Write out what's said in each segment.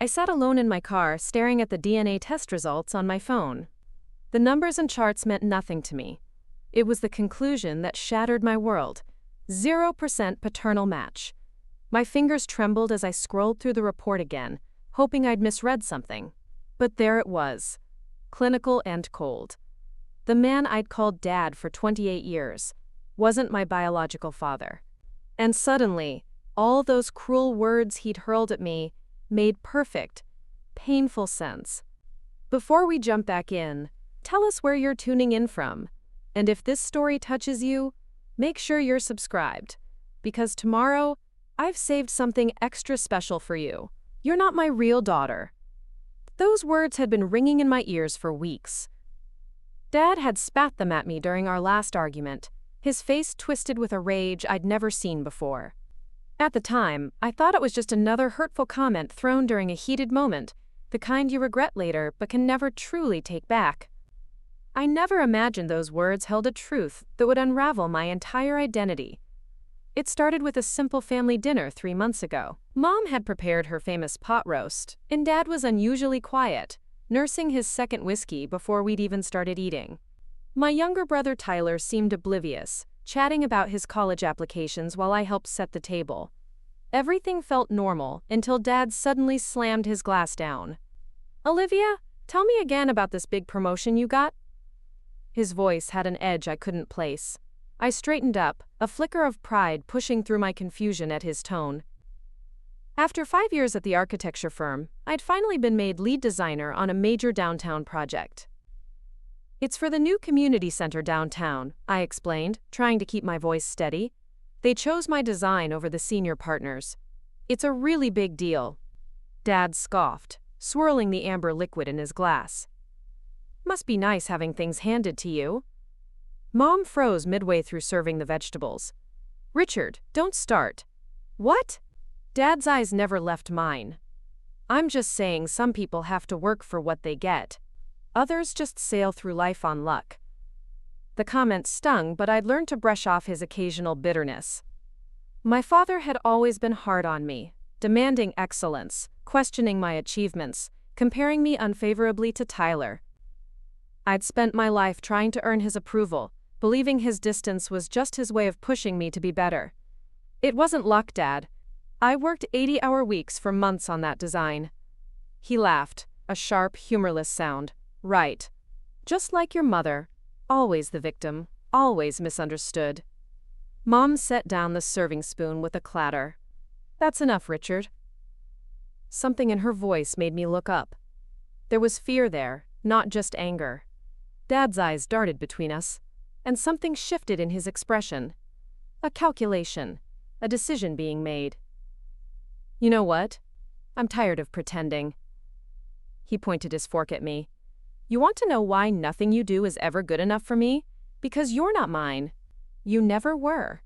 I sat alone in my car, staring at the DNA test results on my phone. The numbers and charts meant nothing to me. It was the conclusion that shattered my world. 0% paternal match. My fingers trembled as I scrolled through the report again, hoping I'd misread something. But there it was. Clinical and cold. The man I'd called Dad for 28 years wasn't my biological father. And suddenly, all those cruel words he'd hurled at me made perfect, painful sense. Before we jump back in, tell us where you're tuning in from. And if this story touches you, make sure you're subscribed. Because tomorrow, I've saved something extra special for you. You're not my real daughter. Those words had been ringing in my ears for weeks. Dad had spat them at me during our last argument, his face twisted with a rage I'd never seen before. At the time, I thought it was just another hurtful comment thrown during a heated moment, the kind you regret later but can never truly take back. I never imagined those words held a truth that would unravel my entire identity. It started with a simple family dinner 3 months ago. Mom had prepared her famous pot roast, and Dad was unusually quiet, nursing his second whiskey before we'd even started eating. My younger brother Tyler seemed oblivious, chatting about his college applications while I helped set the table. Everything felt normal until Dad suddenly slammed his glass down. "Olivia, tell me again about this big promotion you got." His voice had an edge I couldn't place. I straightened up, a flicker of pride pushing through my confusion at his tone. After 5 years at the architecture firm, I'd finally been made lead designer on a major downtown project. "It's for the new community center downtown," I explained, trying to keep my voice steady. "They chose my design over the senior partners. It's a really big deal." Dad scoffed, swirling the amber liquid in his glass. "Must be nice having things handed to you." Mom froze midway through serving the vegetables. "Richard, don't start." "What?" Dad's eyes never left mine. "I'm just saying some people have to work for what they get. Others just sail through life on luck." The comment stung, but I'd learned to brush off his occasional bitterness. My father had always been hard on me, demanding excellence, questioning my achievements, comparing me unfavorably to Tyler. I'd spent my life trying to earn his approval, believing his distance was just his way of pushing me to be better. "It wasn't luck, Dad. I worked 80-hour weeks for months on that design." He laughed, a sharp, humorless sound. "Right. Just like your mother. Always the victim, always misunderstood." Mom set down the serving spoon with a clatter. "That's enough, Richard." Something in her voice made me look up. There was fear there, not just anger. Dad's eyes darted between us, and something shifted in his expression. A calculation, a decision being made. "You know what? I'm tired of pretending." He pointed his fork at me. "You want to know why nothing you do is ever good enough for me? Because you're not mine. You never were."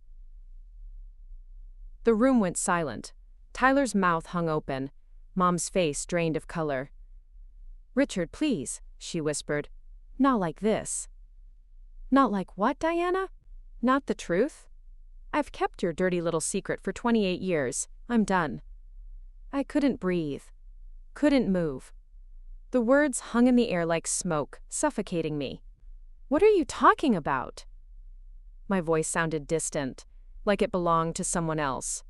The room went silent. Tyler's mouth hung open. Mom's face drained of color. "Richard, please," she whispered. "Not like this." "Not like what, Diana? Not the truth? I've kept your dirty little secret for 28 years. I'm done." I couldn't breathe. Couldn't move. The words hung in the air like smoke, suffocating me. "What are you talking about?" My voice sounded distant, like it belonged to someone else.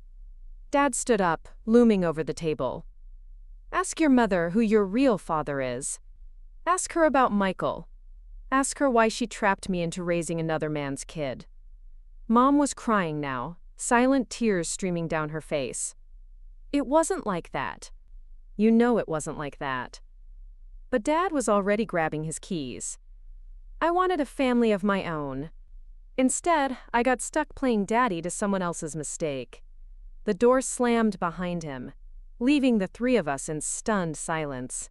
Dad stood up, looming over the table. "Ask your mother who your real father is. Ask her about Michael. Ask her why she trapped me into raising another man's kid." Mom was crying now, silent tears streaming down her face. "It wasn't like that. You know it wasn't like that." But Dad was already grabbing his keys. I wanted a family of my own. Instead, I got stuck playing daddy to someone else's mistake. The door slammed behind him, leaving the three of us in stunned silence.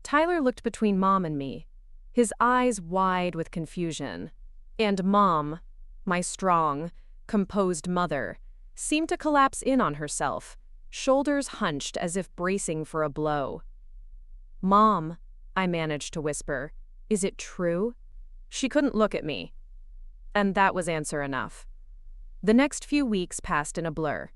Tyler looked between Mom and me, his eyes wide with confusion. And Mom, my strong, composed mother, seemed to collapse in on herself, shoulders hunched as if bracing for a blow. "Mom," I managed to whisper, "is it true?" She couldn't look at me. And that was answer enough. The next few weeks passed in a blur.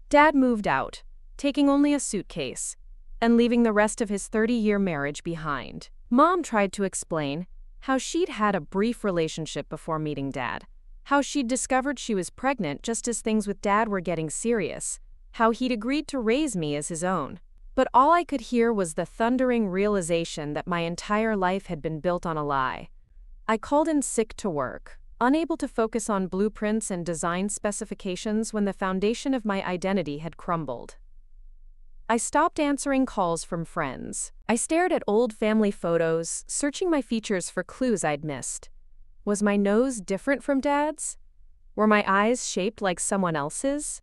Dad moved out, taking only a suitcase. and leaving the rest of his 30-year marriage behind. Mom tried to explain how she'd had a brief relationship before meeting Dad, how she'd discovered she was pregnant just as things with Dad were getting serious, how he'd agreed to raise me as his own. But all I could hear was the thundering realization that my entire life had been built on a lie. I called in sick to work, unable to focus on blueprints and design specifications when the foundation of my identity had crumbled. I stopped answering calls from friends. I stared at old family photos, searching my features for clues I'd missed. Was my nose different from Dad's? Were my eyes shaped like someone else's?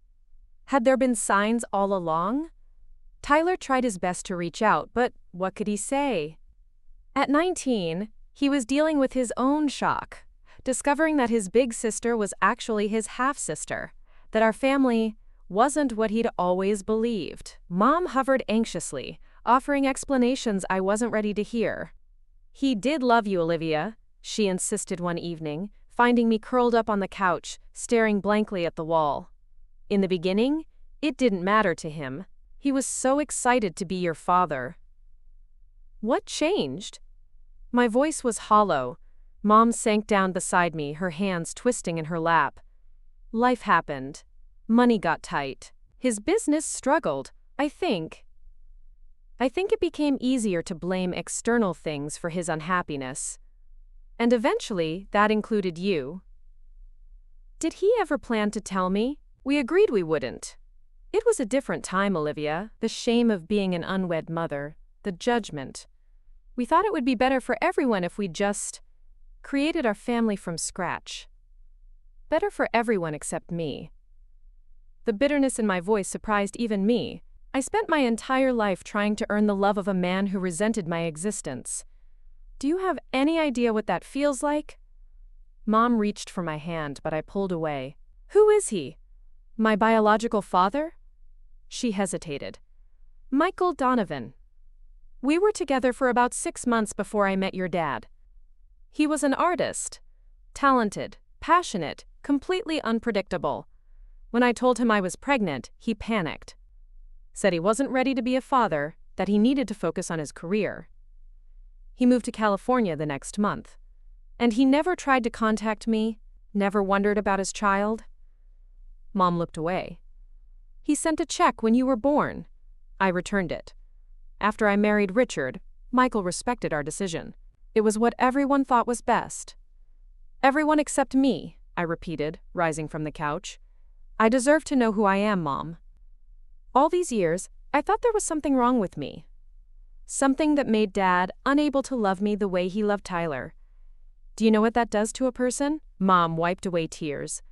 Had there been signs all along? Tyler tried his best to reach out, but what could he say? At 19, he was dealing with his own shock, discovering that his big sister was actually his half-sister, that our family wasn't what he'd always believed. Mom hovered anxiously, offering explanations I wasn't ready to hear. "He did love you, Olivia," she insisted one evening, finding me curled up on the couch, staring blankly at the wall. "In the beginning, it didn't matter to him. He was so excited to be your father." What changed? My voice was hollow. Mom sank down beside me, her hands twisting in her lap. Life happened. Money got tight. His business struggled, I think. It became easier to blame external things for his unhappiness. And eventually, that included you. Did he ever plan to tell me? We agreed we wouldn't. It was a different time, Olivia. The shame of being an unwed mother, the judgment. We thought it would be better for everyone if we just created our family from scratch. Better for everyone except me. The bitterness in my voice surprised even me. I spent my entire life trying to earn the love of a man who resented my existence. Do you have any idea what that feels like? Mom reached for my hand, but I pulled away. Who is he? My biological father? She hesitated. Michael Donovan. We were together for about 6 months before I met your dad. He was an artist. Talented, passionate, completely unpredictable. When I told him I was pregnant, he panicked. Said he wasn't ready to be a father, that he needed to focus on his career. He moved to California the next month. And he never tried to contact me, never wondered about his child. Mom looked away. He sent a check when you were born. I returned it. After I married Richard, Michael respected our decision. It was what everyone thought was best. Everyone except me, I repeated, rising from the couch. I deserve to know who I am, Mom. All these years, I thought there was something wrong with me. Something that made Dad unable to love me the way he loved Tyler. Do you know what that does to a person? Mom wiped away tears.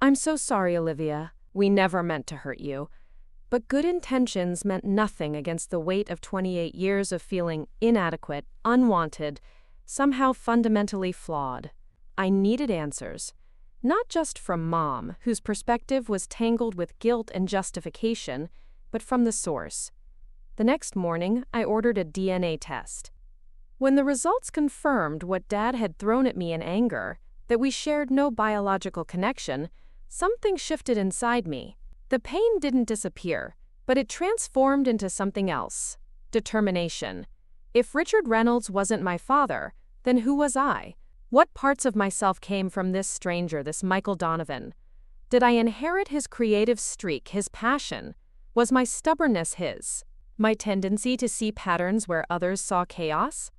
I'm so sorry, Olivia. We never meant to hurt you. But good intentions meant nothing against the weight of 28 years of feeling inadequate, unwanted, somehow fundamentally flawed. I needed answers. Not just from Mom, whose perspective was tangled with guilt and justification, but from the source. The next morning, I ordered a DNA test. When the results confirmed what Dad had thrown at me in anger, that we shared no biological connection, something shifted inside me. The pain didn't disappear, but it transformed into something else. Determination. If Richard Reynolds wasn't my father, then who was I? What parts of myself came from this stranger, this Michael Donovan? Did I inherit his creative streak, his passion? Was my stubbornness his? My tendency to see patterns where others saw chaos?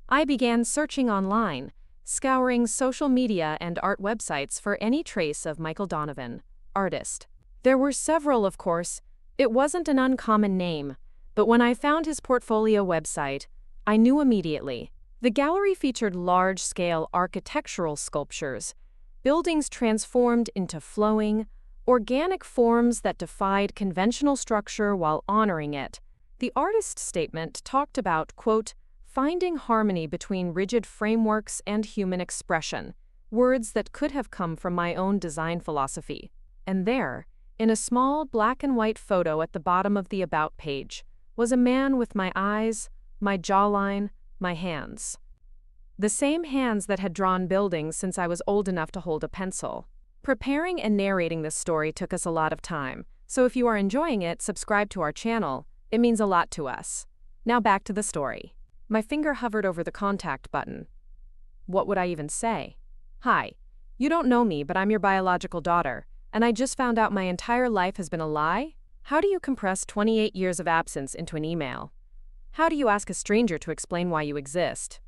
I began searching online, scouring social media and art websites for any trace of Michael Donovan, artist. There were several, of course. It wasn't an uncommon name, but when I found his portfolio website, I knew immediately. The gallery featured large-scale architectural sculptures, buildings transformed into flowing, organic forms that defied conventional structure while honoring it. The artist's statement talked about, quote, finding harmony between rigid frameworks and human expression, words that could have come from my own design philosophy. And there, in a small black and white photo at the bottom of the About page, was a man with my eyes, my jawline, my hands. The same hands that had drawn buildings since I was old enough to hold a pencil. Preparing and narrating this story took us a lot of time, so if you are enjoying it, subscribe to our channel It means a lot to us. Now back to the story. My finger hovered over the contact button. What would I even say? Hi, you don't know me, but I'm your biological daughter, and I just found out my entire life has been a lie? How do you compress 28 years of absence into an email? How do you ask a stranger to explain why you exist?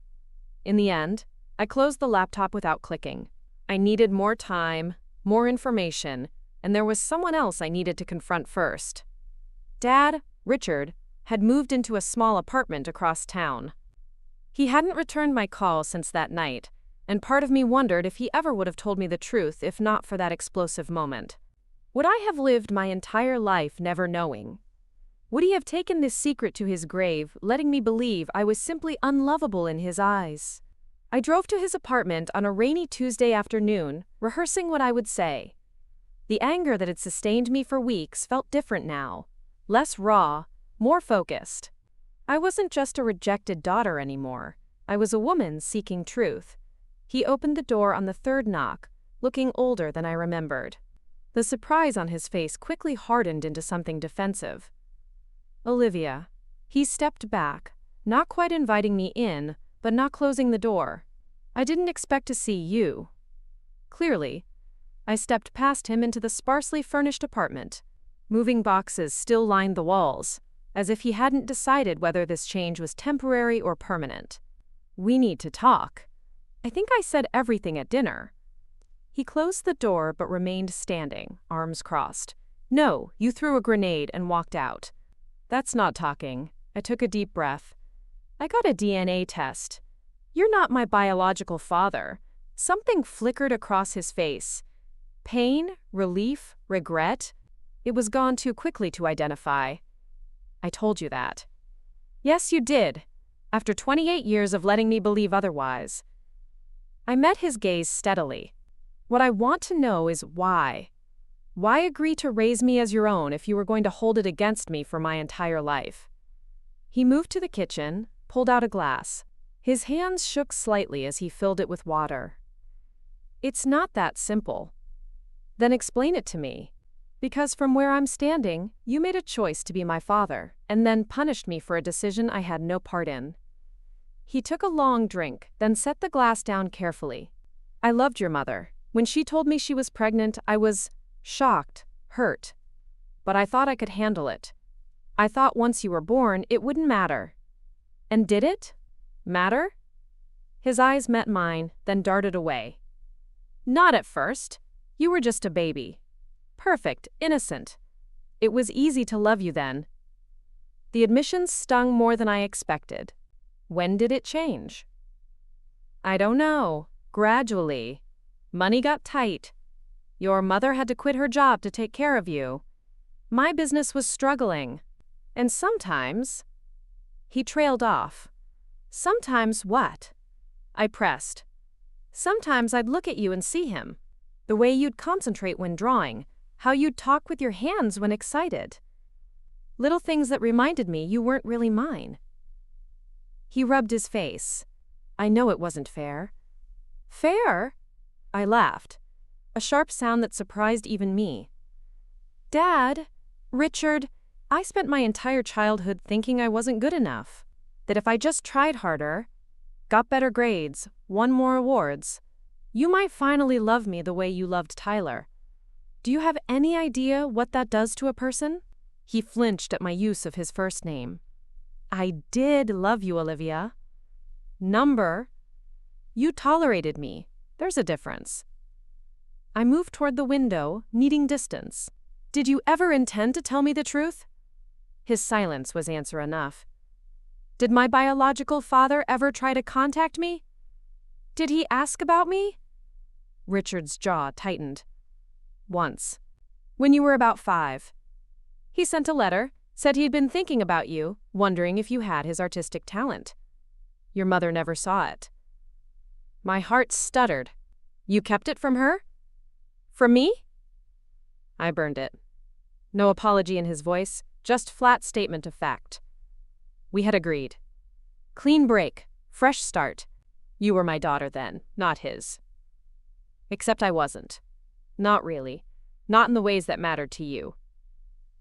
In the end, I closed the laptop without clicking. I needed more time, more information, and there was someone else I needed to confront first. Dad, Richard, had moved into a small apartment across town. He hadn't returned my call since that night, and part of me wondered if he ever would have told me the truth if not for that explosive moment. Would I have lived my entire life never knowing? Would he have taken this secret to his grave, letting me believe I was simply unlovable in his eyes? I drove to his apartment on a rainy Tuesday afternoon, rehearsing what I would say. The anger that had sustained me for weeks felt different now, less raw, more focused. I wasn't just a rejected daughter anymore. I was a woman seeking truth. He opened the door on the third knock, looking older than I remembered. The surprise on his face quickly hardened into something defensive. Olivia. He stepped back, not quite inviting me in, but not closing the door. I didn't expect to see you. Clearly. I stepped past him into the sparsely furnished apartment. Moving boxes still lined the walls, as if he hadn't decided whether this change was temporary or permanent. We need to talk. I think I said everything at dinner. He closed the door but remained standing, arms crossed. No, you threw a grenade and walked out. That's not talking. I took a deep breath. I got a DNA test. You're not my biological father. Something flickered across his face. Pain, relief, regret. It was gone too quickly to identify. I told you that. Yes, you did. After 28 years of letting me believe otherwise. I met his gaze steadily. What I want to know is why. Why agree to raise me as your own if you were going to hold it against me for my entire life? He moved to the kitchen, pulled out a glass. His hands shook slightly as he filled it with water. It's not that simple. Then explain it to me. Because from where I'm standing, you made a choice to be my father, and then punished me for a decision I had no part in. He took a long drink, then set the glass down carefully. I loved your mother. When she told me she was pregnant, I was shocked, hurt. But I thought I could handle it. I thought once you were born, it wouldn't matter. And did it? Matter? His eyes met mine, then darted away. Not at first. You were just a baby. Perfect, innocent. It was easy to love you then. The admission stung more than I expected. When did it change? I don't know. Gradually. Money got tight. Your mother had to quit her job to take care of you. My business was struggling. And sometimes... He trailed off. Sometimes what? I pressed. Sometimes I'd look at you and see him. The way you'd concentrate when drawing, how you'd talk with your hands when excited. Little things that reminded me you weren't really mine. He rubbed his face. I know it wasn't fair. Fair? I laughed. A sharp sound that surprised even me. Dad, Richard, I spent my entire childhood thinking I wasn't good enough. That if I just tried harder, got better grades, won more awards, you might finally love me the way you loved Tyler. Do you have any idea what that does to a person? He flinched at my use of his first name. I did love you, Olivia. Number. You tolerated me. There's a difference. I moved toward the window, needing distance. Did you ever intend to tell me the truth? His silence was answer enough. Did my biological father ever try to contact me? Did he ask about me? Richard's jaw tightened. Once. When you were about 5. He sent a letter, said he'd been thinking about you, wondering if you had his artistic talent. Your mother never saw it. My heart stuttered. You kept it from her? From me? I burned it. No apology in his voice, just flat statement of fact. We had agreed. Clean break, fresh start. You were my daughter then, not his. Except I wasn't. Not really. Not in the ways that mattered to you.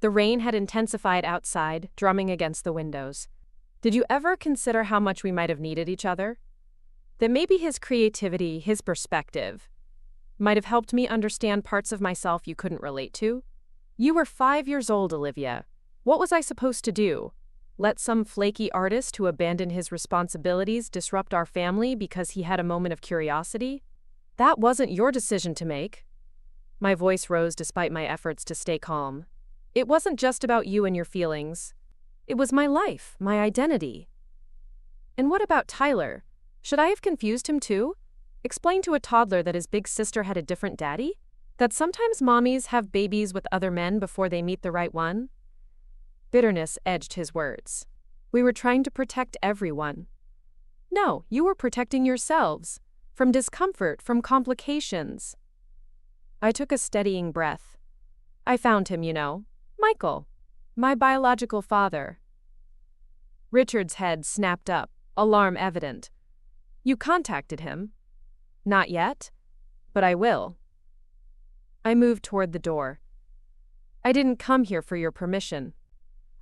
The rain had intensified outside, drumming against the windows. Did you ever consider how much we might have needed each other? That maybe his creativity, his perspective, might have helped me understand parts of myself you couldn't relate to? You were 5 years old, Olivia. What was I supposed to do? Let some flaky artist who abandoned his responsibilities disrupt our family because he had a moment of curiosity? That wasn't your decision to make. My voice rose despite my efforts to stay calm. It wasn't just about you and your feelings. It was my life, my identity. And what about Tyler? Should I have confused him too? Explain to a toddler that his big sister had a different daddy? That sometimes mommies have babies with other men before they meet the right one? Bitterness edged his words. We were trying to protect everyone. No, you were protecting yourselves. From discomfort, from complications. I took a steadying breath. I found him, Michael, my biological father. Richard's head snapped up, alarm evident. You contacted him? Not yet, but I will. I moved toward the door. I didn't come here for your permission.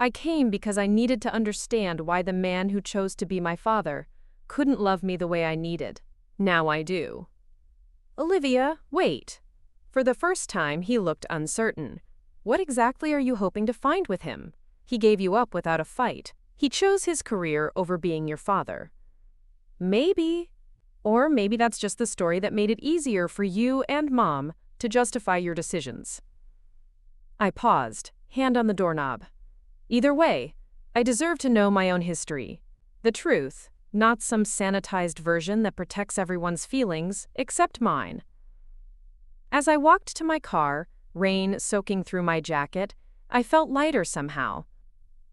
I came because I needed to understand why the man who chose to be my father couldn't love me the way I needed. Now I do. Olivia, wait. For the first time, he looked uncertain. What exactly are you hoping to find with him? He gave you up without a fight. He chose his career over being your father. Maybe. Or maybe that's just the story that made it easier for you and Mom to justify your decisions. I paused, hand on the doorknob. Either way, I deserve to know my own history. The truth, not some sanitized version that protects everyone's feelings except mine. As I walked to my car, rain soaking through my jacket, I felt lighter somehow.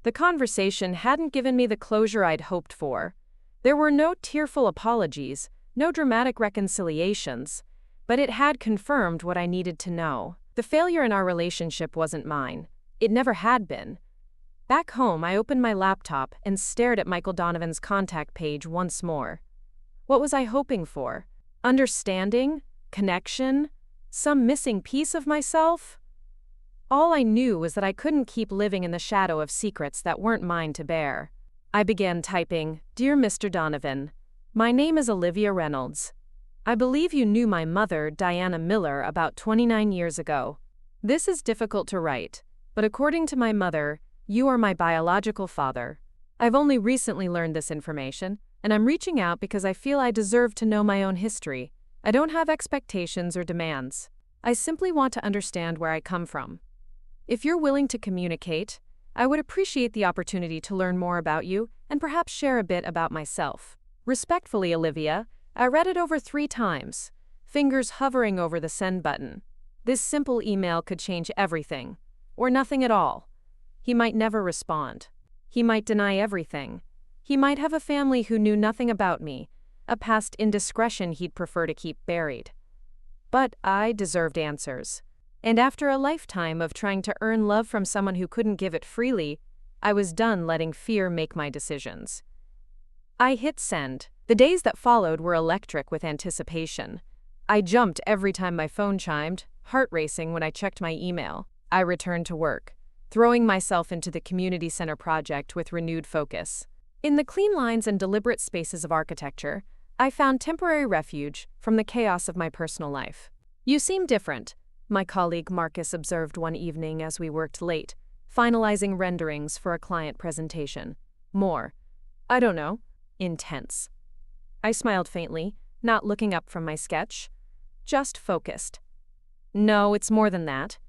The conversation hadn't given me the closure I'd hoped for. There were no tearful apologies, no dramatic reconciliations, but it had confirmed what I needed to know. The failure in our relationship wasn't mine. It never had been. Back home, I opened my laptop and stared at Michael Donovan's contact page once more. What was I hoping for? Understanding? Connection? Some missing piece of myself? All I knew was that I couldn't keep living in the shadow of secrets that weren't mine to bear. I began typing, Dear Mr. Donovan, my name is Olivia Reynolds. I believe you knew my mother, Diana Miller, about 29 years ago. This is difficult to write, but according to my mother, you are my biological father. I've only recently learned this information, and I'm reaching out because I feel I deserve to know my own history. I don't have expectations or demands. I simply want to understand where I come from. If you're willing to communicate, I would appreciate the opportunity to learn more about you and perhaps share a bit about myself. Respectfully, Olivia, I read it over 3 times, fingers hovering over the send button. This simple email could change everything, or nothing at all. He might never respond. He might deny everything. He might have a family who knew nothing about me, a past indiscretion he'd prefer to keep buried. But I deserved answers. And after a lifetime of trying to earn love from someone who couldn't give it freely, I was done letting fear make my decisions. I hit send. The days that followed were electric with anticipation. I jumped every time my phone chimed, heart racing when I checked my email. I returned to work, throwing myself into the community center project with renewed focus. In the clean lines and deliberate spaces of architecture, I found temporary refuge from the chaos of my personal life. You seem different, my colleague Marcus observed one evening as we worked late, finalizing renderings for a client presentation. More, I don't know, intense. I smiled faintly, not looking up from my sketch. Just focused. No, it's more than that.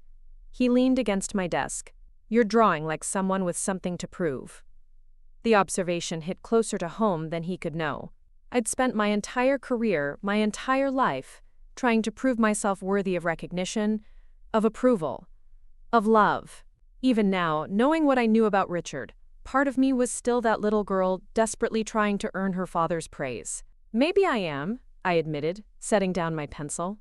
He leaned against my desk. You're drawing like someone with something to prove. The observation hit closer to home than he could know. I'd spent my entire career, my entire life, trying to prove myself worthy of recognition, of approval, of love. Even now, knowing what I knew about Richard, part of me was still that little girl desperately trying to earn her father's praise. Maybe I am, I admitted, setting down my pencil.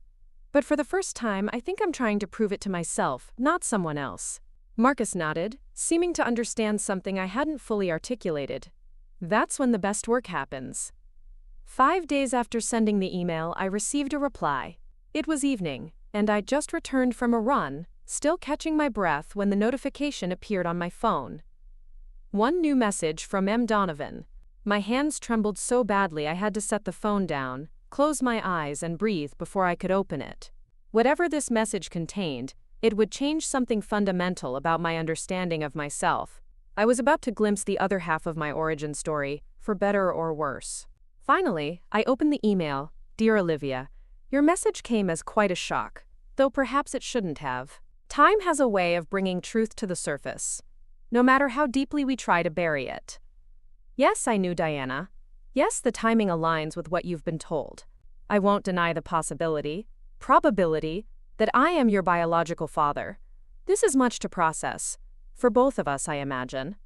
But for the first time, I think I'm trying to prove it to myself, not someone else. Marcus nodded, seeming to understand something I hadn't fully articulated. That's when the best work happens. 5 days after sending the email, I received a reply. It was evening, and I'd just returned from a run, still catching my breath when the notification appeared on my phone. One new message from M. Donovan. My hands trembled so badly I had to set the phone down, close my eyes, and breathe before I could open it. Whatever this message contained, it would change something fundamental about my understanding of myself. I was about to glimpse the other half of my origin story, for better or worse. Finally, I opened the email. Dear Olivia, your message came as quite a shock, though perhaps it shouldn't have. Time has a way of bringing truth to the surface, no matter how deeply we try to bury it. Yes, I knew Diana. Yes, the timing aligns with what you've been told. I won't deny the probability, that I am your biological father. This is much to process. For both of us, I imagine.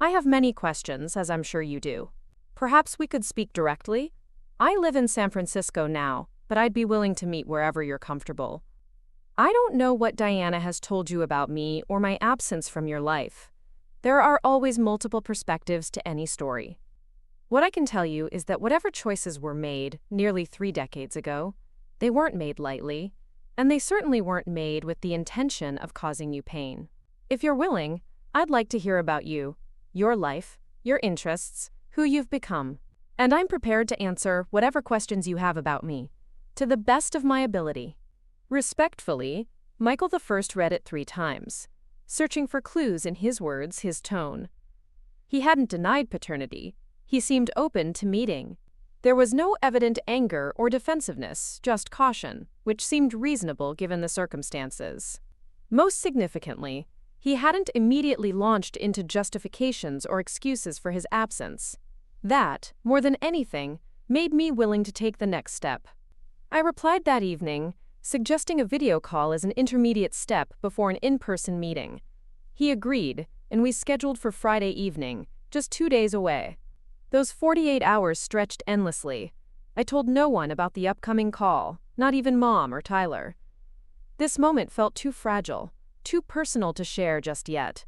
I have many questions, as I'm sure you do. Perhaps we could speak directly? I live in San Francisco now, but I'd be willing to meet wherever you're comfortable. I don't know what Diana has told you about me or my absence from your life. There are always multiple perspectives to any story. What I can tell you is that whatever choices were made nearly 3 decades ago, they weren't made lightly, and they certainly weren't made with the intention of causing you pain. If you're willing, I'd like to hear about you, your life, your interests, who you've become. And I'm prepared to answer whatever questions you have about me, to the best of my ability. Respectfully, Michael I read it 3 times, searching for clues in his words, his tone. He hadn't denied paternity. He seemed open to meeting. There was no evident anger or defensiveness, just caution, which seemed reasonable given the circumstances. Most significantly, he hadn't immediately launched into justifications or excuses for his absence. That, more than anything, made me willing to take the next step. I replied that evening, suggesting a video call as an intermediate step before an in-person meeting. He agreed, and we scheduled for Friday evening, just 2 days away. Those 48 hours stretched endlessly. I told no one about the upcoming call, not even Mom or Tyler. This moment felt too fragile, too personal to share just yet.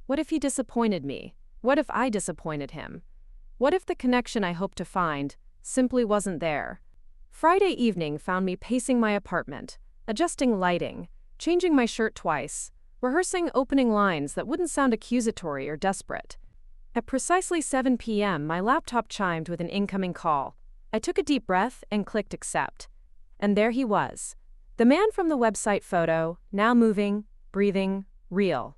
What if he disappointed me? What if I disappointed him? What if the connection I hoped to find simply wasn't there? Friday evening found me pacing my apartment, adjusting lighting, changing my shirt twice, rehearsing opening lines that wouldn't sound accusatory or desperate. At precisely 7 p.m., my laptop chimed with an incoming call. I took a deep breath and clicked accept. And there he was, the man from the website photo, now moving, breathing, real.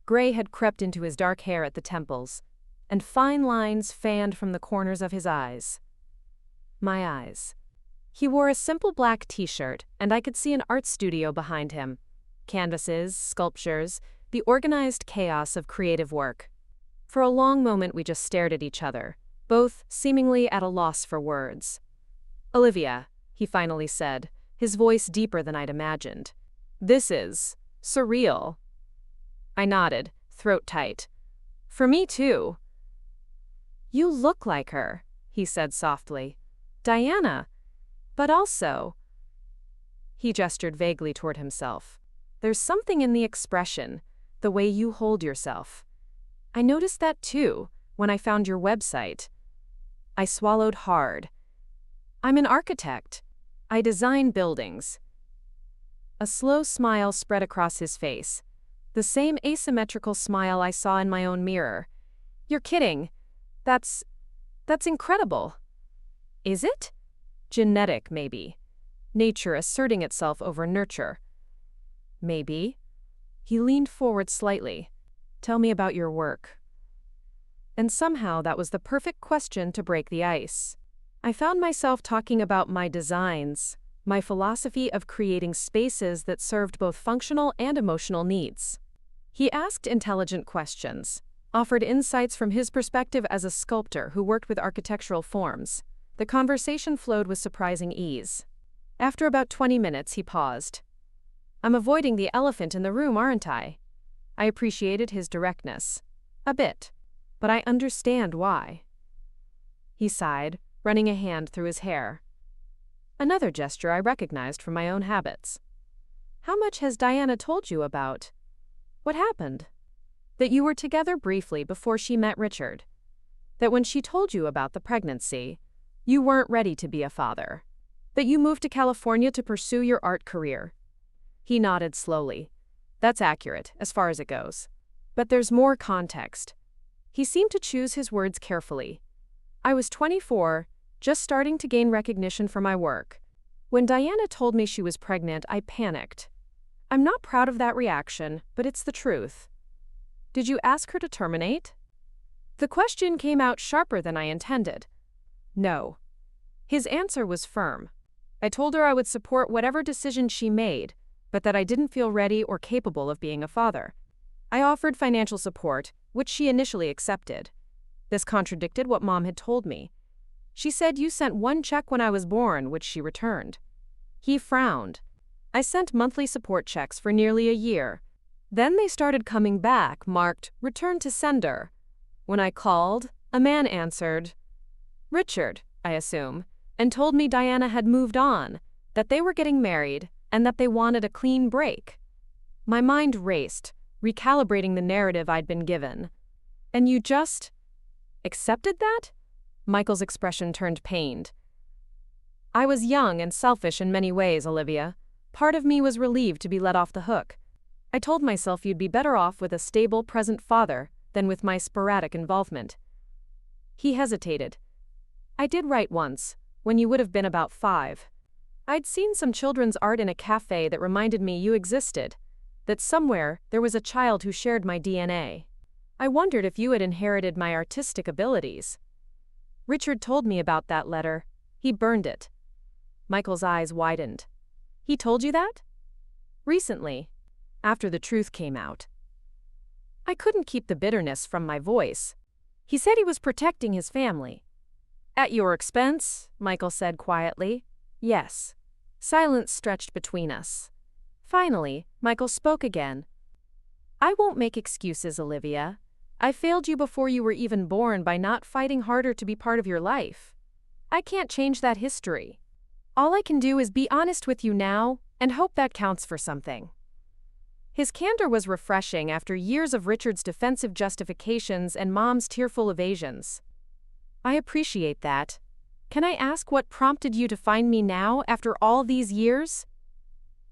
Gray had crept into his dark hair at the temples, and fine lines fanned from the corners of his eyes. My eyes. He wore a simple black t-shirt, and I could see an art studio behind him. Canvases, sculptures, the organized chaos of creative work. For a long moment we just stared at each other, both seemingly at a loss for words. Olivia, he finally said, his voice deeper than I'd imagined. This is surreal. I nodded, throat tight. For me too. You look like her, he said softly. Diana. But also. He gestured vaguely toward himself. There's something in the expression, the way you hold yourself. I noticed that too, when I found your website. I swallowed hard. I'm an architect. I design buildings. A slow smile spread across his face, the same asymmetrical smile I saw in my own mirror. You're kidding. That's incredible. Is it? Genetic, maybe. Nature asserting itself over nurture. Maybe. He leaned forward slightly. Tell me about your work. And somehow that was the perfect question to break the ice. I found myself talking about my designs, my philosophy of creating spaces that served both functional and emotional needs. He asked intelligent questions, offered insights from his perspective as a sculptor who worked with architectural forms. The conversation flowed with surprising ease. After about 20 minutes, he paused. I'm avoiding the elephant in the room, aren't I? I appreciated his directness. A bit. But I understand why. He sighed, running a hand through his hair. Another gesture I recognized from my own habits. How much has Diana told you about? What happened? That you were together briefly before she met Richard. That when she told you about the pregnancy, you weren't ready to be a father. That you moved to California to pursue your art career. He nodded slowly. That's accurate, as far as it goes. But there's more context. He seemed to choose his words carefully. I was 24, just starting to gain recognition for my work. When Diana told me she was pregnant, I panicked. I'm not proud of that reaction, but it's the truth. Did you ask her to terminate? The question came out sharper than I intended. No. His answer was firm. I told her I would support whatever decision she made, but that I didn't feel ready or capable of being a father. I offered financial support, which she initially accepted. This contradicted what Mom had told me. She said you sent one check when I was born, which she returned. He frowned. I sent monthly support checks for nearly a year. Then they started coming back, marked "Return to Sender." When I called, a man answered. Richard, I assume, and told me Diana had moved on, that they were getting married, and that they wanted a clean break. My mind raced, recalibrating the narrative I'd been given. And you just accepted that? Michael's expression turned pained. I was young and selfish in many ways, Olivia. Part of me was relieved to be let off the hook. I told myself you'd be better off with a stable, present father than with my sporadic involvement. He hesitated. I did write once, when you would have been about 5. I'd seen some children's art in a cafe that reminded me you existed, that somewhere there was a child who shared my DNA. I wondered if you had inherited my artistic abilities. Richard told me about that letter. He burned it. Michael's eyes widened. He told you that? Recently, after the truth came out. I couldn't keep the bitterness from my voice. He said he was protecting his family. At your expense, Michael said quietly. Yes. Silence stretched between us. Finally, Michael spoke again. I won't make excuses, Olivia. I failed you before you were even born by not fighting harder to be part of your life. I can't change that history. All I can do is be honest with you now and hope that counts for something. His candor was refreshing after years of Richard's defensive justifications and Mom's tearful evasions. I appreciate that. Can I ask what prompted you to find me now after all these years?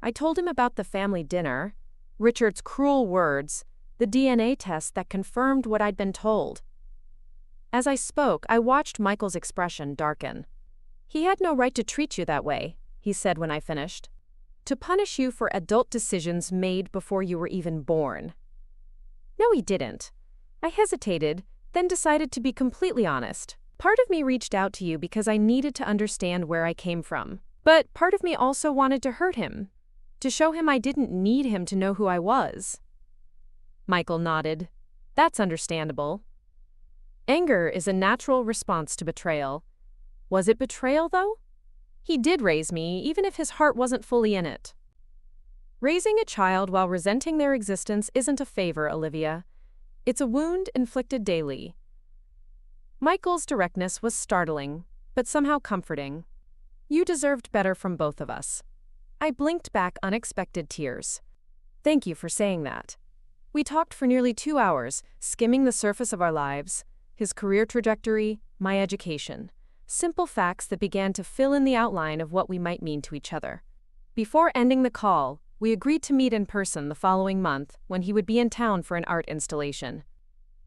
I told him about the family dinner, Richard's cruel words, the DNA test that confirmed what I'd been told. As I spoke, I watched Michael's expression darken. He had no right to treat you that way, he said when I finished. To punish you for adult decisions made before you were even born. No, he didn't. I hesitated, then decided to be completely honest. Part of me reached out to you because I needed to understand where I came from. But part of me also wanted to hurt him, to show him I didn't need him to know who I was. Michael nodded. That's understandable. Anger is a natural response to betrayal. Was it betrayal, though? He did raise me, even if his heart wasn't fully in it. Raising a child while resenting their existence isn't a favor, Olivia. It's a wound inflicted daily. Michael's directness was startling, but somehow comforting. You deserved better from both of us. I blinked back unexpected tears. Thank you for saying that. We talked for nearly 2 hours, skimming the surface of our lives, his career trajectory, my education. Simple facts that began to fill in the outline of what we might mean to each other. Before ending the call, we agreed to meet in person the following month when he would be in town for an art installation.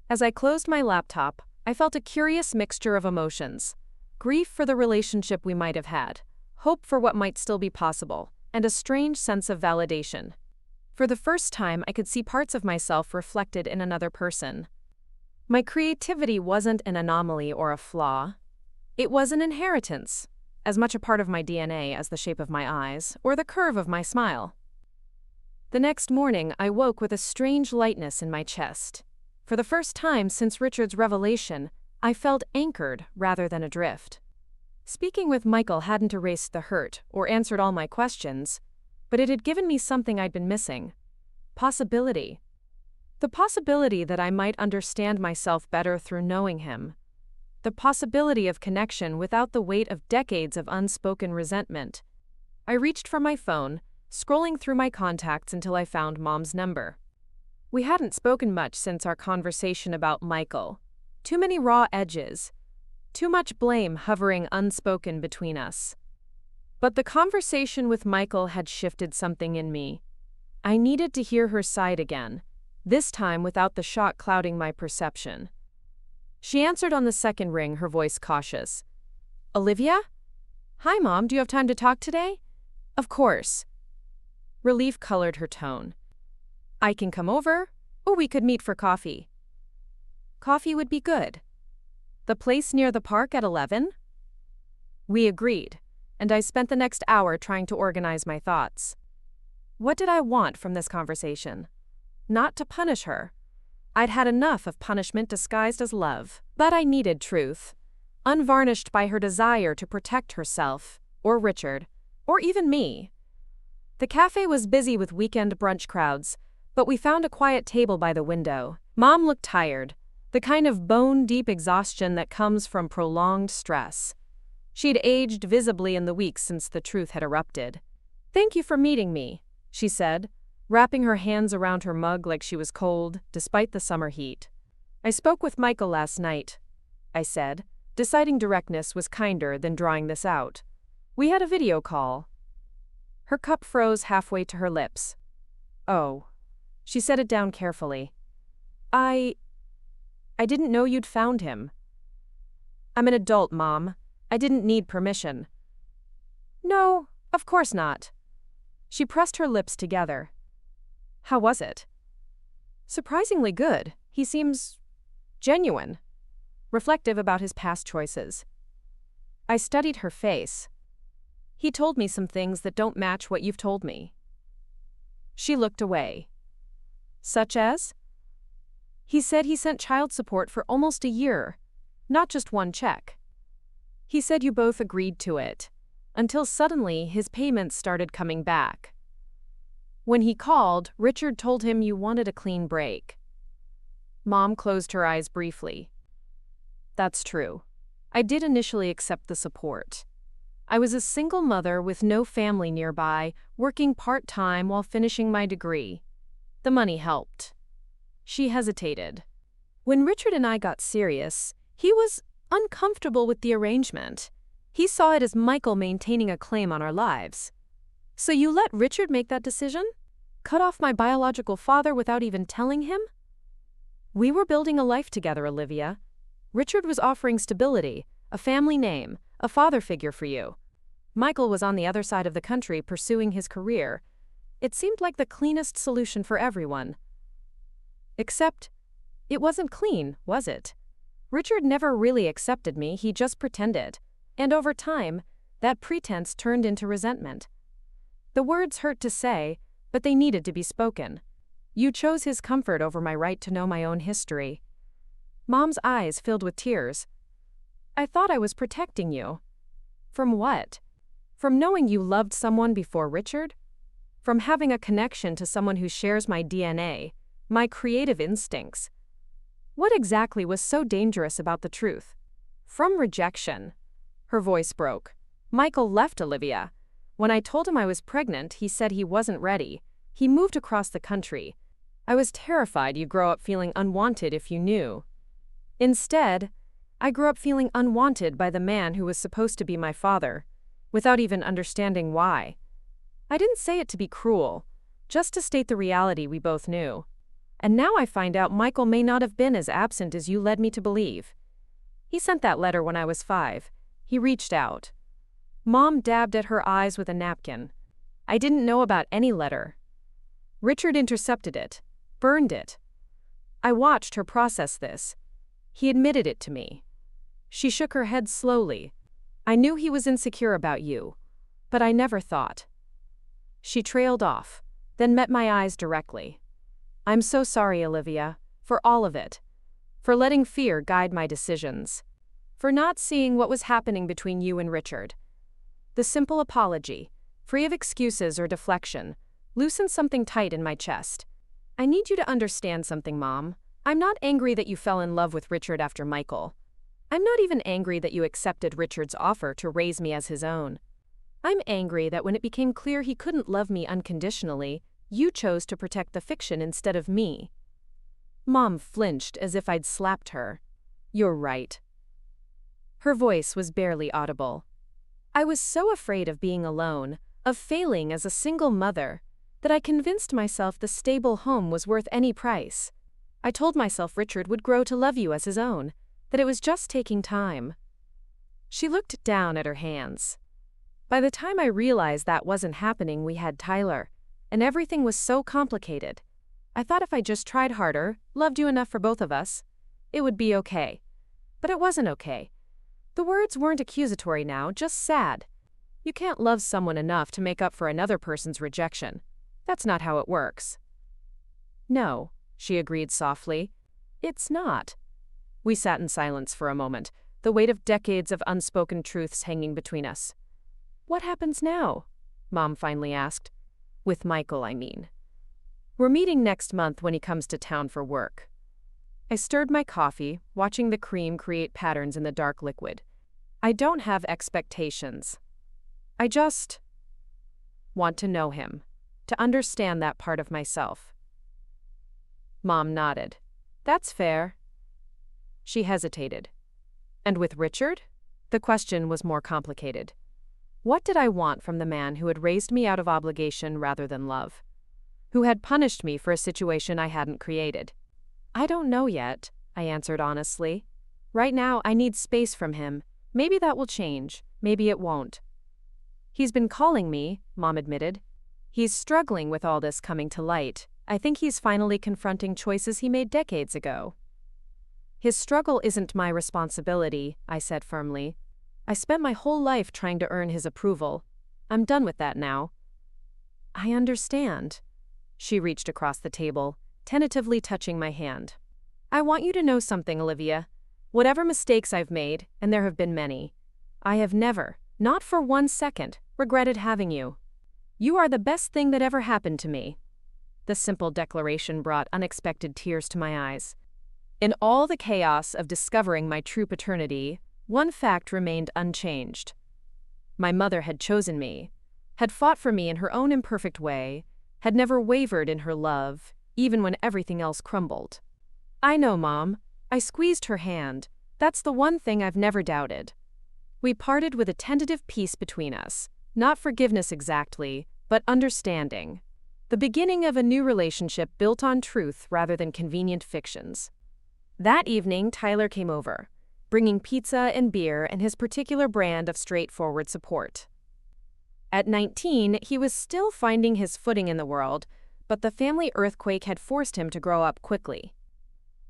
As I closed my laptop, I felt a curious mixture of emotions. Grief for the relationship we might have had, hope for what might still be possible, and a strange sense of validation. For the first time, I could see parts of myself reflected in another person. My creativity wasn't an anomaly or a flaw. It was an inheritance, as much a part of my DNA as the shape of my eyes or the curve of my smile. The next morning, I woke with a strange lightness in my chest. For the first time since Richard's revelation, I felt anchored rather than adrift. Speaking with Michael hadn't erased the hurt or answered all my questions, but it had given me something I'd been missing. Possibility. The possibility that I might understand myself better through knowing him. The possibility of connection without the weight of decades of unspoken resentment. I reached for my phone, scrolling through my contacts until I found Mom's number. We hadn't spoken much since our conversation about Michael. Too many raw edges. Too much blame hovering unspoken between us. But the conversation with Michael had shifted something in me. I needed to hear her side again, this time without the shock clouding my perception. She answered on the second ring, her voice cautious. Olivia? Hi, Mom, do you have time to talk today? Of course. Relief colored her tone. I can come over, or we could meet for coffee. Coffee would be good. The place near the park at 11? We agreed, and I spent the next hour trying to organize my thoughts. What did I want from this conversation? Not to punish her. I'd had enough of punishment disguised as love, but I needed truth, unvarnished by her desire to protect herself, or Richard, or even me. The cafe was busy with weekend brunch crowds, but we found a quiet table by the window. Mom looked tired, the kind of bone-deep exhaustion that comes from prolonged stress. She'd aged visibly in the weeks since the truth had erupted. Thank you for meeting me, she said, wrapping her hands around her mug like she was cold, despite the summer heat. I spoke with Michael last night, I said, deciding directness was kinder than drawing this out. We had a video call. Her cup froze halfway to her lips. Oh. She set it down carefully. I didn't know you'd found him. I'm an adult, Mom. I didn't need permission. No, of course not. She pressed her lips together. How was it? Surprisingly good. He seems genuine, reflective about his past choices. I studied her face. He told me some things that don't match what you've told me. She looked away. Such as? He said he sent child support for almost a year, not just one check. He said you both agreed to it, until suddenly his payments started coming back. When he called, Richard told him you wanted a clean break. Mom closed her eyes briefly. That's true. I did initially accept the support. I was a single mother with no family nearby, working part-time while finishing my degree. The money helped. She hesitated. When Richard and I got serious, he was uncomfortable with the arrangement. He saw it as Michael maintaining a claim on our lives. So you let Richard make that decision? Cut off my biological father without even telling him? We were building a life together, Olivia. Richard was offering stability, a family name, a father figure for you. Michael was on the other side of the country pursuing his career. It seemed like the cleanest solution for everyone. Except, it wasn't clean, was it? Richard never really accepted me, he just pretended. And over time, that pretense turned into resentment. The words hurt to say, but they needed to be spoken. You chose his comfort over my right to know my own history. Mom's eyes filled with tears. I thought I was protecting you. From what? From knowing you loved someone before Richard? From having a connection to someone who shares my DNA, my creative instincts. What exactly was so dangerous about the truth? From rejection. Her voice broke. Michael left Olivia. When I told him I was pregnant, he said he wasn't ready. He moved across the country. I was terrified you'd grow up feeling unwanted if you knew. Instead, I grew up feeling unwanted by the man who was supposed to be my father, without even understanding why. I didn't say it to be cruel, just to state the reality we both knew. And now I find out Michael may not have been as absent as you led me to believe. He sent that letter when I was 5. He reached out. Mom dabbed at her eyes with a napkin. I didn't know about any letter. Richard intercepted it, burned it. I watched her process this. He admitted it to me. She shook her head slowly. I knew he was insecure about you, but I never thought. She trailed off, then met my eyes directly. I'm so sorry, Olivia, for all of it. For letting fear guide my decisions. For not seeing what was happening between you and Richard. The simple apology, free of excuses or deflection, loosened something tight in my chest. I need you to understand something, Mom. I'm not angry that you fell in love with Richard after Michael. I'm not even angry that you accepted Richard's offer to raise me as his own. I'm angry that when it became clear he couldn't love me unconditionally, you chose to protect the fiction instead of me. Mom flinched as if I'd slapped her. You're right. Her voice was barely audible. I was so afraid of being alone, of failing as a single mother, that I convinced myself the stable home was worth any price. I told myself Richard would grow to love you as his own, that it was just taking time. She looked down at her hands. By the time I realized that wasn't happening, we had Tyler, and everything was so complicated. I thought if I just tried harder, loved you enough for both of us, it would be okay. But it wasn't okay. The words weren't accusatory now, just sad. You can't love someone enough to make up for another person's rejection. That's not how it works. No, she agreed softly. It's not. We sat in silence for a moment, the weight of decades of unspoken truths hanging between us. What happens now? Mom finally asked. With Michael, I mean. We're meeting next month when he comes to town for work. I stirred my coffee, watching the cream create patterns in the dark liquid. I don't have expectations. I just want to know him, to understand that part of myself. Mom nodded. That's fair. She hesitated. And with Richard? The question was more complicated. What did I want from the man who had raised me out of obligation rather than love? Who had punished me for a situation I hadn't created? I don't know yet, I answered honestly. Right now, I need space from him. Maybe that will change. Maybe it won't. He's been calling me, Mom admitted. He's struggling with all this coming to light. I think he's finally confronting choices he made decades ago. His struggle isn't my responsibility, I said firmly. I spent my whole life trying to earn his approval. I'm done with that now. I understand. She reached across the table, tentatively touching my hand. I want you to know something, Olivia. Whatever mistakes I've made, and there have been many, I have never, not for 1 second, regretted having you. You are the best thing that ever happened to me. The simple declaration brought unexpected tears to my eyes. In all the chaos of discovering my true paternity, one fact remained unchanged. My mother had chosen me, had fought for me in her own imperfect way, had never wavered in her love, even when everything else crumbled. I know, Mom. I squeezed her hand. That's the one thing I've never doubted. We parted with a tentative peace between us, not forgiveness exactly, but understanding. The beginning of a new relationship built on truth rather than convenient fictions. That evening, Tyler came over, bringing pizza and beer and his particular brand of straightforward support. At 19, he was still finding his footing in the world, but the family earthquake had forced him to grow up quickly.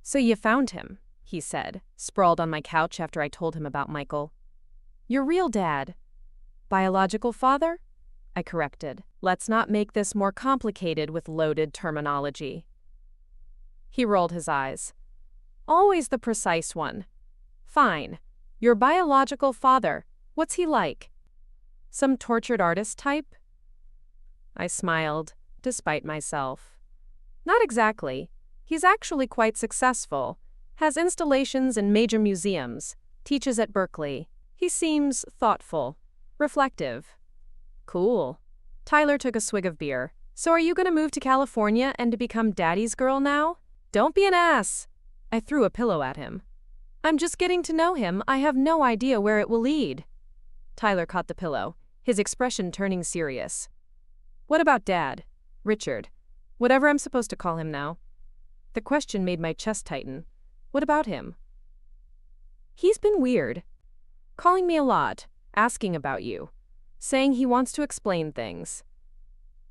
So you found him, he said, sprawled on my couch after I told him about Michael. Your real dad. Biological father? I corrected. Let's not make this more complicated with loaded terminology. He rolled his eyes. Always the precise one. Fine. Your biological father. What's he like? Some tortured artist type? I smiled, despite myself. Not exactly. He's actually quite successful. Has installations in major museums. Teaches at Berkeley. He seems thoughtful. Reflective. Cool. Tyler took a swig of beer. So are you going to move to California and to become daddy's girl now? Don't be an ass. I threw a pillow at him. I'm just getting to know him. I have no idea where it will lead. Tyler caught the pillow, his expression turning serious. What about Dad? Richard. Whatever I'm supposed to call him now. The question made my chest tighten. What about him? He's been weird. Calling me a lot, asking about you, saying he wants to explain things.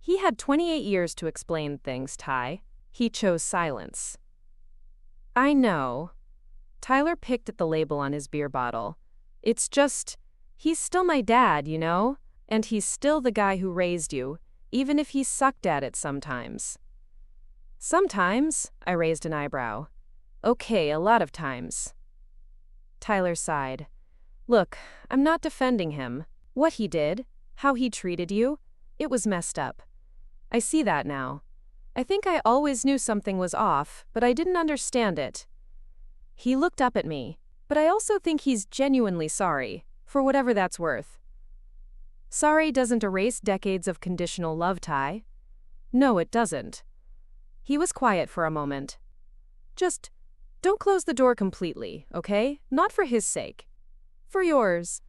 He had 28 years to explain things, Ty. He chose silence. I know. Tyler picked at the label on his beer bottle. It's just, he's still my dad, you know? And he's still the guy who raised you, even if he sucked at it sometimes. Sometimes, I raised an eyebrow. Okay, a lot of times. Tyler sighed. Look, I'm not defending him. What he did, how he treated you, it was messed up. I see that now. I think I always knew something was off, but I didn't understand it. He looked up at me, but I also think he's genuinely sorry, for whatever that's worth. Sorry doesn't erase decades of conditional love, Ty. No, it doesn't. He was quiet for a moment. Just, don't close the door completely, okay? Not for his sake. For yours.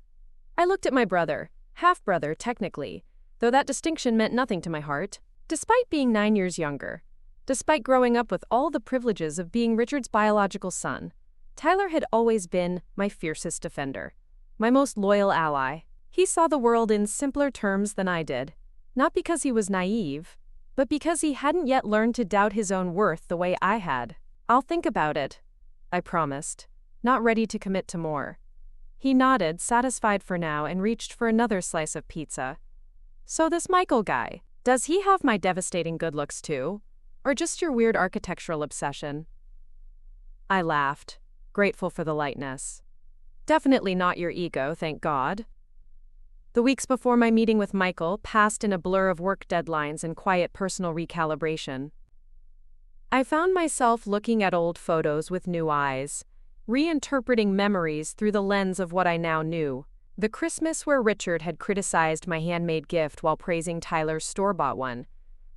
I looked at my brother, half-brother technically, though that distinction meant nothing to my heart. Despite being 9 years younger, despite growing up with all the privileges of being Richard's biological son, Tyler had always been my fiercest defender, my most loyal ally. He saw the world in simpler terms than I did, not because he was naive, but because he hadn't yet learned to doubt his own worth the way I had. "I'll think about it," I promised, not ready to commit to more. He nodded, satisfied for now, and reached for another slice of pizza. "So this Michael guy, does he have my devastating good looks too? Or just your weird architectural obsession?" I laughed, grateful for the lightness. "Definitely not your ego, thank God." The weeks before my meeting with Michael passed in a blur of work deadlines and quiet personal recalibration. I found myself looking at old photos with new eyes, reinterpreting memories through the lens of what I now knew. The Christmas where Richard had criticized my handmade gift while praising Tyler's store-bought one.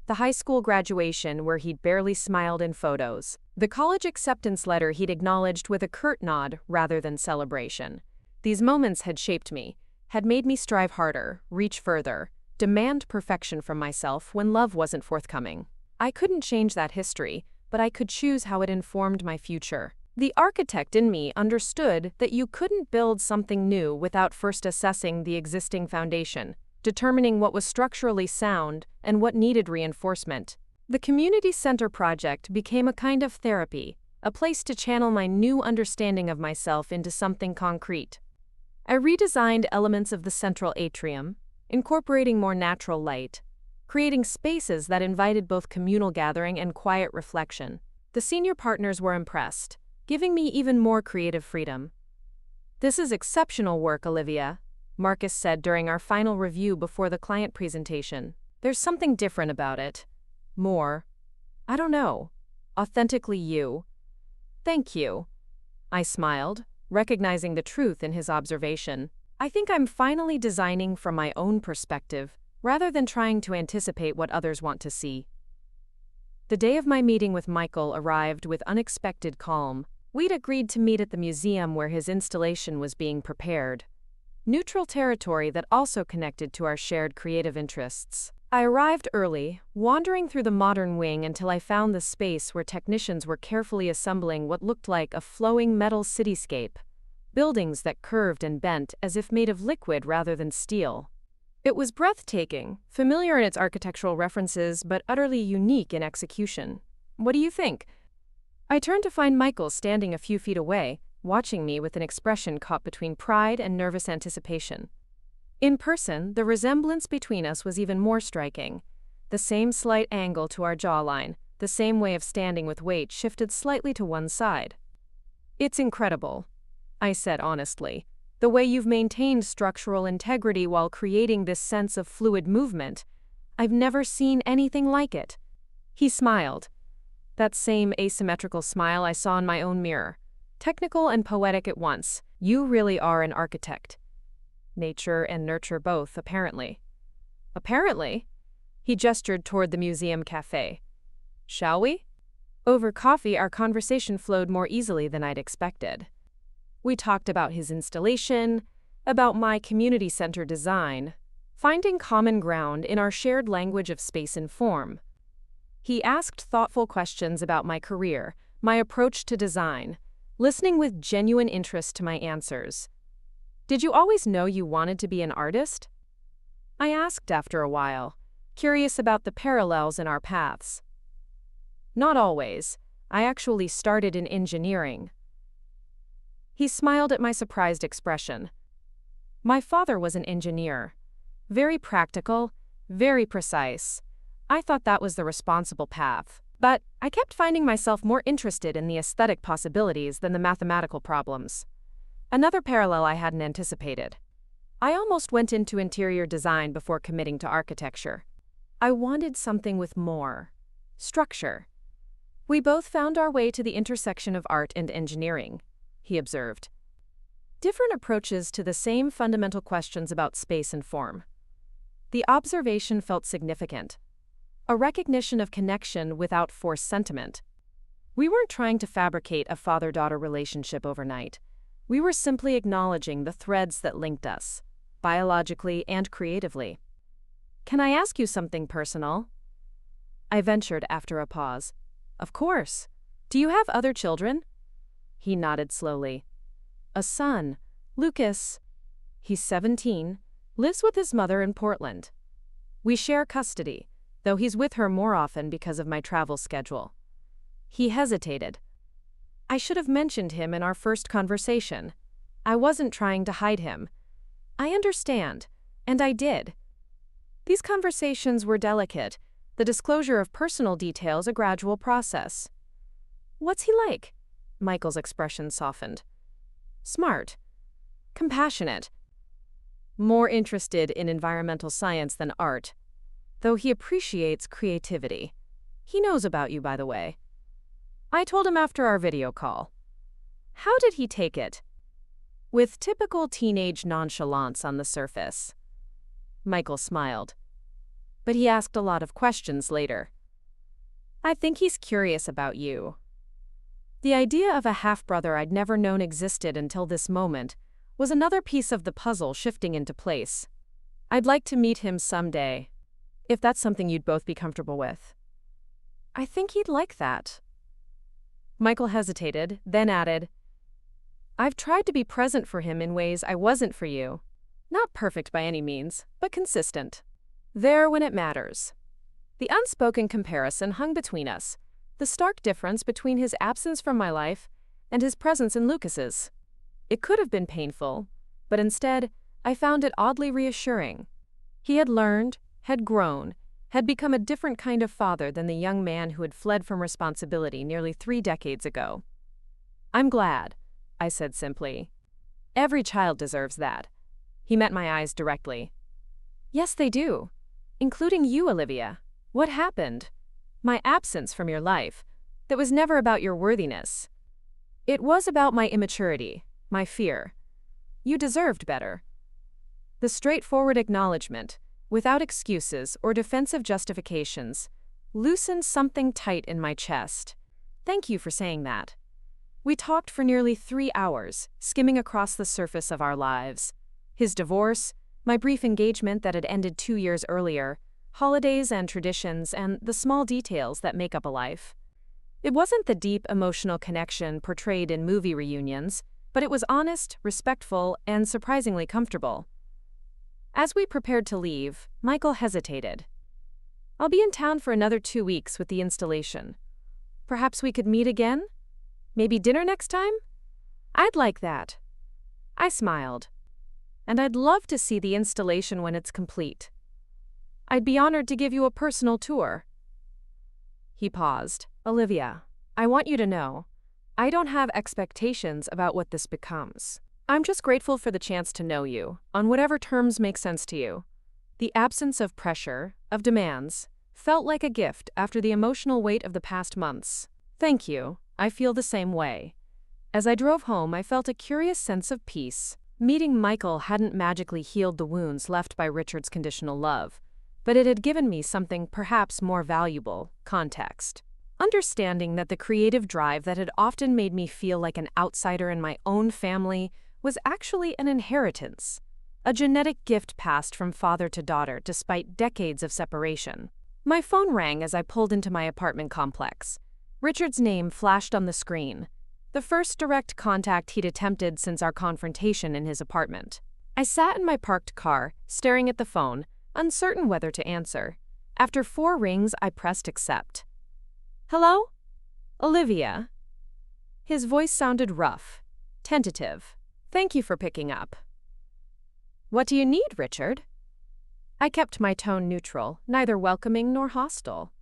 The high school graduation where he'd barely smiled in photos. The college acceptance letter he'd acknowledged with a curt nod rather than celebration. These moments had shaped me, had made me strive harder, reach further, demand perfection from myself when love wasn't forthcoming. I couldn't change that history, but I could choose how it informed my future. The architect in me understood that you couldn't build something new without first assessing the existing foundation, determining what was structurally sound and what needed reinforcement. The community center project became a kind of therapy, a place to channel my new understanding of myself into something concrete. I redesigned elements of the central atrium, incorporating more natural light, creating spaces that invited both communal gathering and quiet reflection. The senior partners were impressed, giving me even more creative freedom. "This is exceptional work, Olivia," Marcus said during our final review before the client presentation. "There's something different about it. More, I don't know, authentically you." "Thank you," I smiled, recognizing the truth in his observation. "I think I'm finally designing from my own perspective, rather than trying to anticipate what others want to see." The day of my meeting with Michael arrived with unexpected calm. We'd agreed to meet at the museum where his installation was being prepared. Neutral territory that also connected to our shared creative interests. I arrived early, wandering through the modern wing until I found the space where technicians were carefully assembling what looked like a flowing metal cityscape. Buildings that curved and bent as if made of liquid rather than steel. It was breathtaking, familiar in its architectural references, but utterly unique in execution. "What do you think?" I turned to find Michael standing a few feet away, watching me with an expression caught between pride and nervous anticipation. In person, the resemblance between us was even more striking. The same slight angle to our jawline, the same way of standing with weight shifted slightly to one side. "It's incredible," I said honestly. "The way you've maintained structural integrity while creating this sense of fluid movement. I've never seen anything like it." He smiled. That same asymmetrical smile I saw in my own mirror. Technical and poetic at once. "You really are an architect." Nature and nurture both, apparently. "Apparently?" He gestured toward the museum cafe. "Shall we?" Over coffee, our conversation flowed more easily than I'd expected. We talked about his installation, about my community center design, finding common ground in our shared language of space and form. He asked thoughtful questions about my career, my approach to design, listening with genuine interest to my answers. "Did you always know you wanted to be an artist?" I asked after a while, curious about the parallels in our paths. "Not always. I actually started in engineering." He smiled at my surprised expression. "My father was an engineer. Very practical, very precise. I thought that was the responsible path. But I kept finding myself more interested in the aesthetic possibilities than the mathematical problems." Another parallel I hadn't anticipated. I almost went into interior design before committing to architecture. I wanted something with more structure. "We both found our way to the intersection of art and engineering," he observed. "Different approaches to the same fundamental questions about space and form." The observation felt significant. A recognition of connection without forced sentiment. We weren't trying to fabricate a father-daughter relationship overnight. We were simply acknowledging the threads that linked us, biologically and creatively. "Can I ask you something personal?" I ventured after a pause. Of course. Do you have other children? He nodded slowly. A son, Lucas. He's 17, lives with his mother in Portland. We share custody, though he's with her more often because of my travel schedule. He hesitated. I should have mentioned him in our first conversation. I wasn't trying to hide him. I understand, and I did. These conversations were delicate, the disclosure of personal details a gradual process. What's he like? Michael's expression softened. Smart. Compassionate. More interested in environmental science than art, though he appreciates creativity. He knows about you, by the way. I told him after our video call. How did he take it? With typical teenage nonchalance on the surface. Michael smiled. But he asked a lot of questions later. I think he's curious about you. The idea of a half-brother I'd never known existed until this moment was another piece of the puzzle shifting into place. I'd like to meet him someday, if that's something you'd both be comfortable with. I think he'd like that. Michael hesitated, then added, I've tried to be present for him in ways I wasn't for you. Not perfect by any means, but consistent. There when it matters. The unspoken comparison hung between us, the stark difference between his absence from my life and his presence in Lucas's. It could have been painful, but instead, I found it oddly reassuring. He had learned, had grown, had become a different kind of father than the young man who had fled from responsibility nearly 3 decades ago. I'm glad, I said simply. Every child deserves that. He met my eyes directly. Yes, they do. Including you, Olivia. What happened? My absence from your life. That was never about your worthiness. It was about my immaturity, my fear. You deserved better. The straightforward acknowledgement, without excuses or defensive justifications, loosened something tight in my chest. Thank you for saying that. We talked for nearly 3 hours, skimming across the surface of our lives. His divorce, my brief engagement that had ended 2 years earlier, holidays and traditions, and the small details that make up a life. It wasn't the deep emotional connection portrayed in movie reunions, but it was honest, respectful, and surprisingly comfortable. As we prepared to leave, Michael hesitated. I'll be in town for another 2 weeks with the installation. Perhaps we could meet again? Maybe dinner next time? I'd like that. I smiled. And I'd love to see the installation when it's complete. I'd be honored to give you a personal tour. He paused. Olivia, I want you to know, I don't have expectations about what this becomes. I'm just grateful for the chance to know you, on whatever terms make sense to you. The absence of pressure, of demands, felt like a gift after the emotional weight of the past months. Thank you, I feel the same way. As I drove home, I felt a curious sense of peace. Meeting Michael hadn't magically healed the wounds left by Richard's conditional love, but it had given me something perhaps more valuable, context. Understanding that the creative drive that had often made me feel like an outsider in my own family was actually an inheritance, a genetic gift passed from father to daughter despite decades of separation. My phone rang as I pulled into my apartment complex. Richard's name flashed on the screen, the first direct contact he'd attempted since our confrontation in his apartment. I sat in my parked car, staring at the phone, uncertain whether to answer. After 4 rings, I pressed accept. Hello? Olivia? His voice sounded rough, tentative. Thank you for picking up. What do you need, Richard? I kept my tone neutral, neither welcoming nor hostile.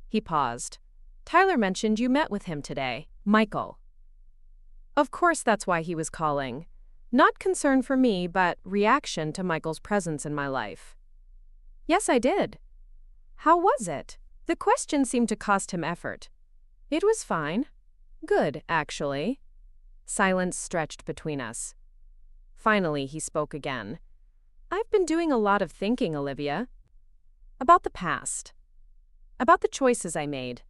He paused. Tyler mentioned you met with him today, Michael. Of course that's why he was calling. Not concern for me, but reaction to Michael's presence in my life. Yes, I did. How was it? The question seemed to cost him effort. It was fine. Good, actually. Silence stretched between us. Finally, he spoke again. I've been doing a lot of thinking, Olivia. About the past. About the choices I made.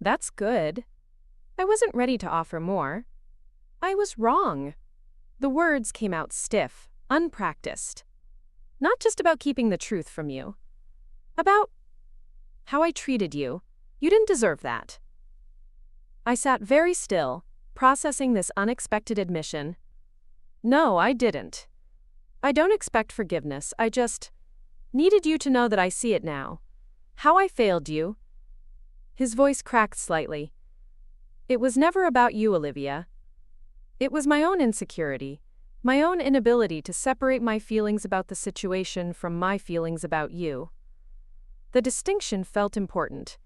That's good. I wasn't ready to offer more. I was wrong. The words came out stiff, unpracticed. Not just about keeping the truth from you. About How I treated you. You didn't deserve that. I sat very still, processing this unexpected admission. No, I didn't. I don't expect forgiveness, I just needed you to know that I see it now. How I failed you. His voice cracked slightly. It was never about you, Olivia. It was my own insecurity, my own inability to separate my feelings about the situation from my feelings about you. The distinction felt important.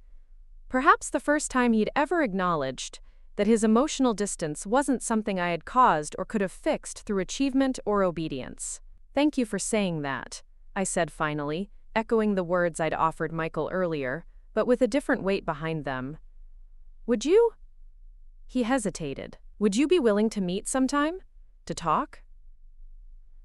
Perhaps the first time he'd ever acknowledged that his emotional distance wasn't something I had caused or could have fixed through achievement or obedience. Thank you for saying that, I said finally, echoing the words I'd offered Michael earlier, but with a different weight behind them. Would you? He hesitated. Would you be willing to meet sometime? To talk?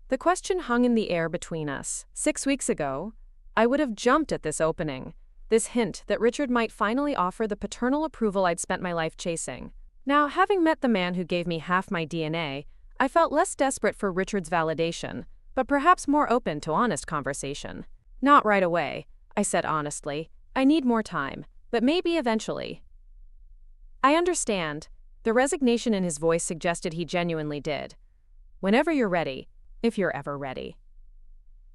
The question hung in the air between us. 6 weeks ago, I would have jumped at this opening, this hint that Richard might finally offer the paternal approval I'd spent my life chasing. Now, having met the man who gave me half my DNA, I felt less desperate for Richard's validation, but perhaps more open to honest conversation. Not right away, I said honestly. I need more time, but maybe eventually. I understand. The resignation in his voice suggested he genuinely did. Whenever you're ready, if you're ever ready.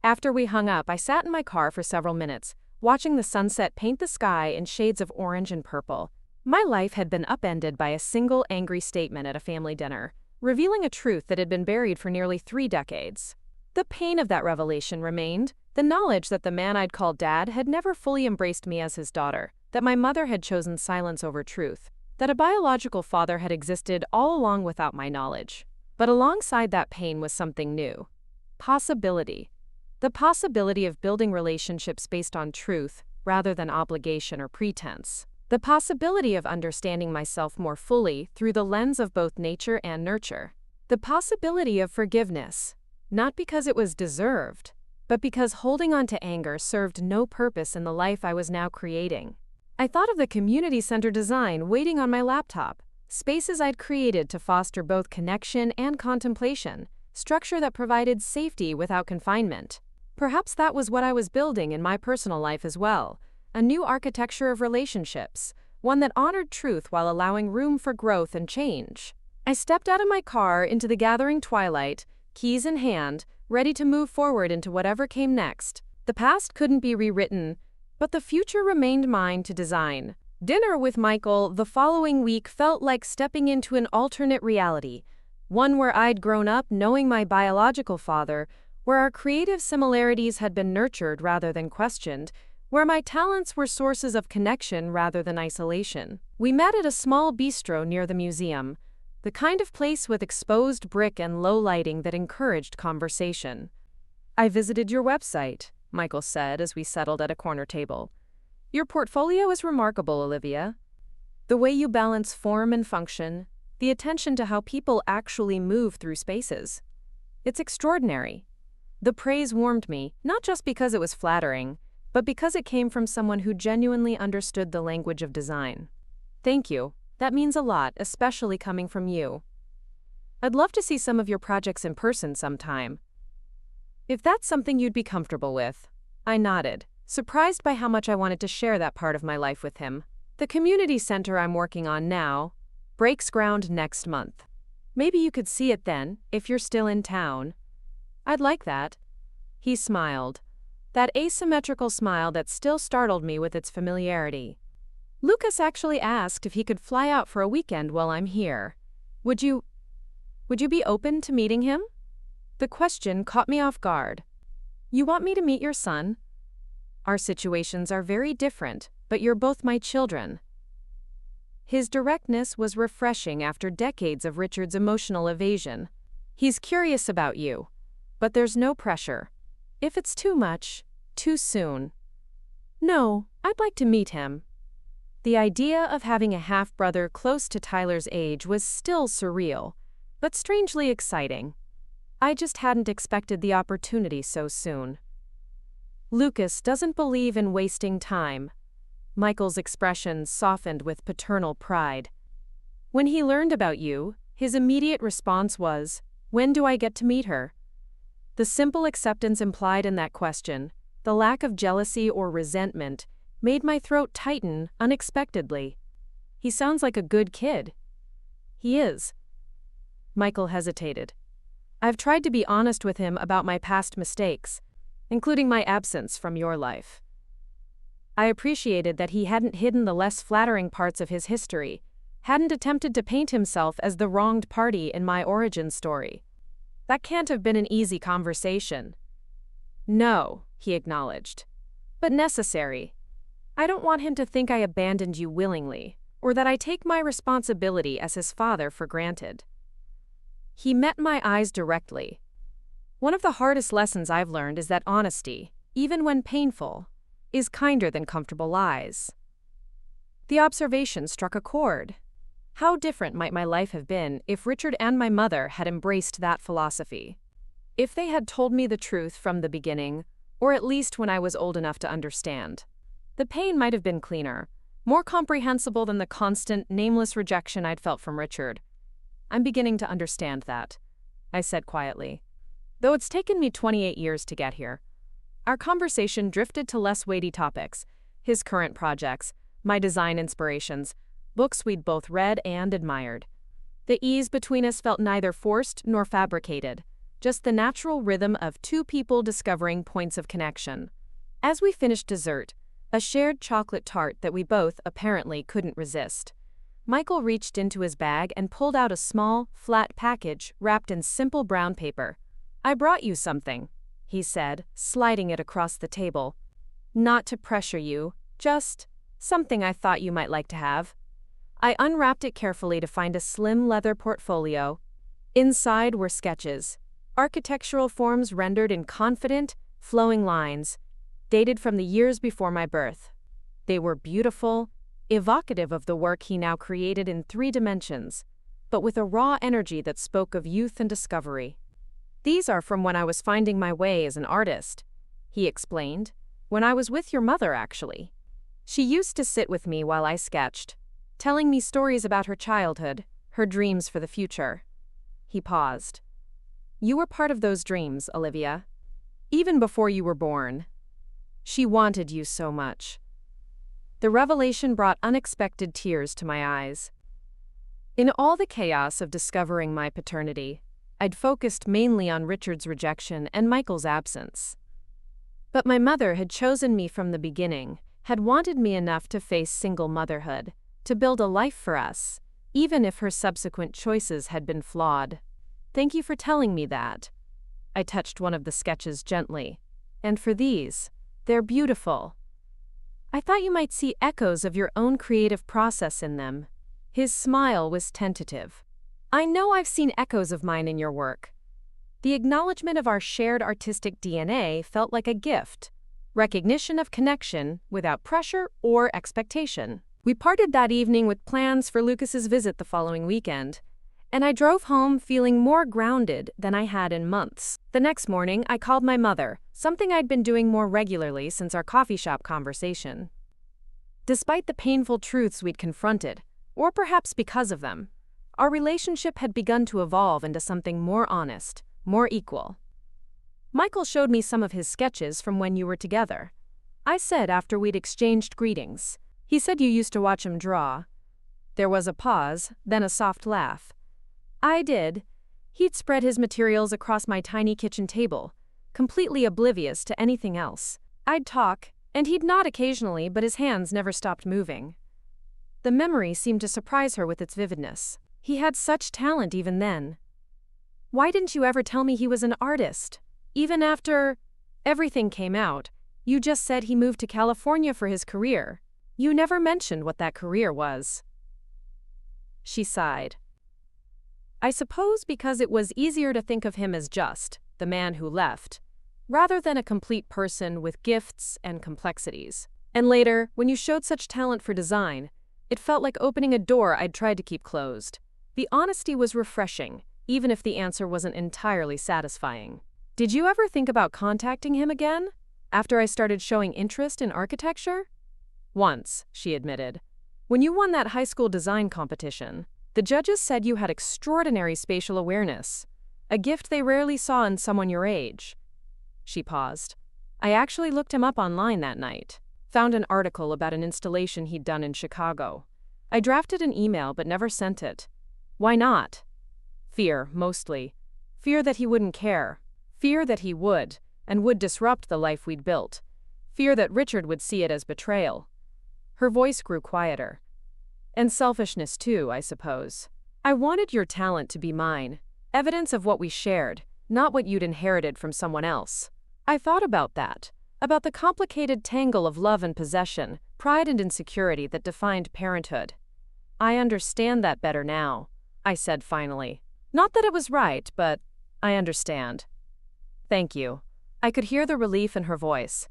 After we hung up, I sat in my car for several minutes, watching the sunset paint the sky in shades of orange and purple. My life had been upended by a single angry statement at a family dinner, revealing a truth that had been buried for nearly 3 decades. The pain of that revelation remained, the knowledge that the man I'd called Dad had never fully embraced me as his daughter, that my mother had chosen silence over truth, that a biological father had existed all along without my knowledge. But alongside that pain was something new. Possibility. The possibility of building relationships based on truth, rather than obligation or pretense. The possibility of understanding myself more fully through the lens of both nature and nurture. The possibility of forgiveness, not because it was deserved, but because holding on to anger served no purpose in the life I was now creating. I thought of the community center design waiting on my laptop, spaces I'd created to foster both connection and contemplation, structure that provided safety without confinement. Perhaps that was what I was building in my personal life as well, a new architecture of relationships, one that honored truth while allowing room for growth and change. I stepped out of my car into the gathering twilight, keys in hand, ready to move forward into whatever came next. The past couldn't be rewritten, but the future remained mine to design. Dinner with Michael the following week felt like stepping into an alternate reality, one where I'd grown up knowing my biological father, where our creative similarities had been nurtured rather than questioned, where my talents were sources of connection rather than isolation. We met at a small bistro near the museum, the kind of place with exposed brick and low lighting that encouraged conversation. I visited your website, Michael said as we settled at a corner table. Your portfolio is remarkable, Olivia. The way you balance form and function, the attention to how people actually move through spaces. It's extraordinary. The praise warmed me, not just because it was flattering, but because it came from someone who genuinely understood the language of design. Thank you. That means a lot, especially coming from you. I'd love to see some of your projects in person sometime. If that's something you'd be comfortable with. I nodded, surprised by how much I wanted to share that part of my life with him. The community center I'm working on now breaks ground next month. Maybe you could see it then, if you're still in town. I'd like that. He smiled. That asymmetrical smile that still startled me with its familiarity. Lucas actually asked if he could fly out for a weekend while I'm here. Would you be open to meeting him? The question caught me off guard. You want me to meet your son? Our situations are very different, but you're both my children. His directness was refreshing after decades of Richard's emotional evasion. He's curious about you, but there's no pressure. If it's too much, too soon. No, I'd like to meet him. The idea of having a half-brother close to Tyler's age was still surreal, but strangely exciting. I just hadn't expected the opportunity so soon. Lucas doesn't believe in wasting time. Michael's expression softened with paternal pride. When he learned about you, his immediate response was, "When do I get to meet her?" The simple acceptance implied in that question, the lack of jealousy or resentment, made my throat tighten unexpectedly. He sounds like a good kid. He is. Michael hesitated. I've tried to be honest with him about my past mistakes, including my absence from your life. I appreciated that he hadn't hidden the less flattering parts of his history, hadn't attempted to paint himself as the wronged party in my origin story. That can't have been an easy conversation. No, he acknowledged. But necessary. I don't want him to think I abandoned you willingly, or that I take my responsibility as his father for granted. He met my eyes directly. One of the hardest lessons I've learned is that honesty, even when painful, is kinder than comfortable lies. The observation struck a chord. How different might my life have been if Richard and my mother had embraced that philosophy? If they had told me the truth from the beginning, or at least when I was old enough to understand. The pain might have been cleaner, more comprehensible than the constant, nameless rejection I'd felt from Richard. I'm beginning to understand that, I said quietly. Though it's taken me 28 years to get here. Our conversation drifted to less weighty topics, his current projects, my design inspirations, books we'd both read and admired. The ease between us felt neither forced nor fabricated, just the natural rhythm of two people discovering points of connection. As we finished dessert, a shared chocolate tart that we both apparently couldn't resist, Michael reached into his bag and pulled out a small, flat package wrapped in simple brown paper. I brought you something, he said, sliding it across the table. Not to pressure you, just something I thought you might like to have. I unwrapped it carefully to find a slim leather portfolio. Inside were sketches, architectural forms rendered in confident, flowing lines, dated from the years before my birth. They were beautiful, evocative of the work he now created in 3 dimensions, but with a raw energy that spoke of youth and discovery. These are from when I was finding my way as an artist, he explained, when I was with your mother, actually. She used to sit with me while I sketched, telling me stories about her childhood, her dreams for the future. He paused. You were part of those dreams, Olivia. Even before you were born. She wanted you so much. The revelation brought unexpected tears to my eyes. In all the chaos of discovering my paternity, I'd focused mainly on Richard's rejection and Michael's absence. But my mother had chosen me from the beginning, had wanted me enough to face single motherhood, to build a life for us, even if her subsequent choices had been flawed. Thank you for telling me that. I touched one of the sketches gently. And for these, they're beautiful. I thought you might see echoes of your own creative process in them. His smile was tentative. I know I've seen echoes of mine in your work. The acknowledgement of our shared artistic DNA felt like a gift, recognition of connection without pressure or expectation. We parted that evening with plans for Lucas's visit the following weekend, and I drove home feeling more grounded than I had in months. The next morning, I called my mother, something I'd been doing more regularly since our coffee shop conversation. Despite the painful truths we'd confronted, or perhaps because of them, our relationship had begun to evolve into something more honest, more equal. Michael showed me some of his sketches from when you were together. I said after we'd exchanged greetings. He said you used to watch him draw. There was a pause, then a soft laugh. I did. He'd spread his materials across my tiny kitchen table, completely oblivious to anything else. I'd talk, and he'd nod occasionally, but his hands never stopped moving. The memory seemed to surprise her with its vividness. He had such talent even then. Why didn't you ever tell me he was an artist? Even after everything came out, you just said he moved to California for his career. You never mentioned what that career was. She sighed. I suppose because it was easier to think of him as just the man who left, rather than a complete person with gifts and complexities. And later, when you showed such talent for design, it felt like opening a door I'd tried to keep closed. The honesty was refreshing, even if the answer wasn't entirely satisfying. Did you ever think about contacting him again, after I started showing interest in architecture? Once, she admitted. When you won that high school design competition, the judges said you had extraordinary spatial awareness, a gift they rarely saw in someone your age. She paused. I actually looked him up online that night. Found an article about an installation he'd done in Chicago. I drafted an email but never sent it. Why not? Fear, mostly. Fear that he wouldn't care. Fear that he would, and would disrupt the life we'd built. Fear that Richard would see it as betrayal. Her voice grew quieter. And selfishness too, I suppose. I wanted your talent to be mine. Evidence of what we shared, not what you'd inherited from someone else. I thought about that. About the complicated tangle of love and possession, pride and insecurity that defined parenthood. I understand that better now, I said finally. Not that it was right, but I understand. Thank you. I could hear the relief in her voice.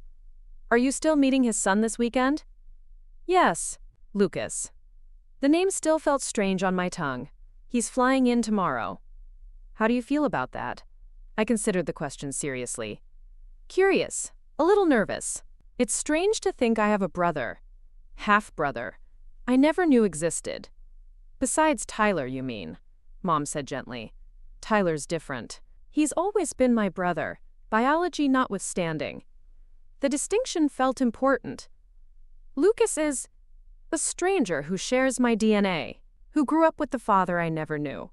Are you still meeting his son this weekend? Yes, Lucas. The name still felt strange on my tongue. He's flying in tomorrow. How do you feel about that? I considered the question seriously. Curious. A little nervous. It's strange to think I have a brother. Half-brother. I never knew existed. Besides Tyler, you mean? Mom said gently. Tyler's different. He's always been my brother, biology notwithstanding. The distinction felt important. Lucas is a stranger who shares my DNA, who grew up with the father I never knew.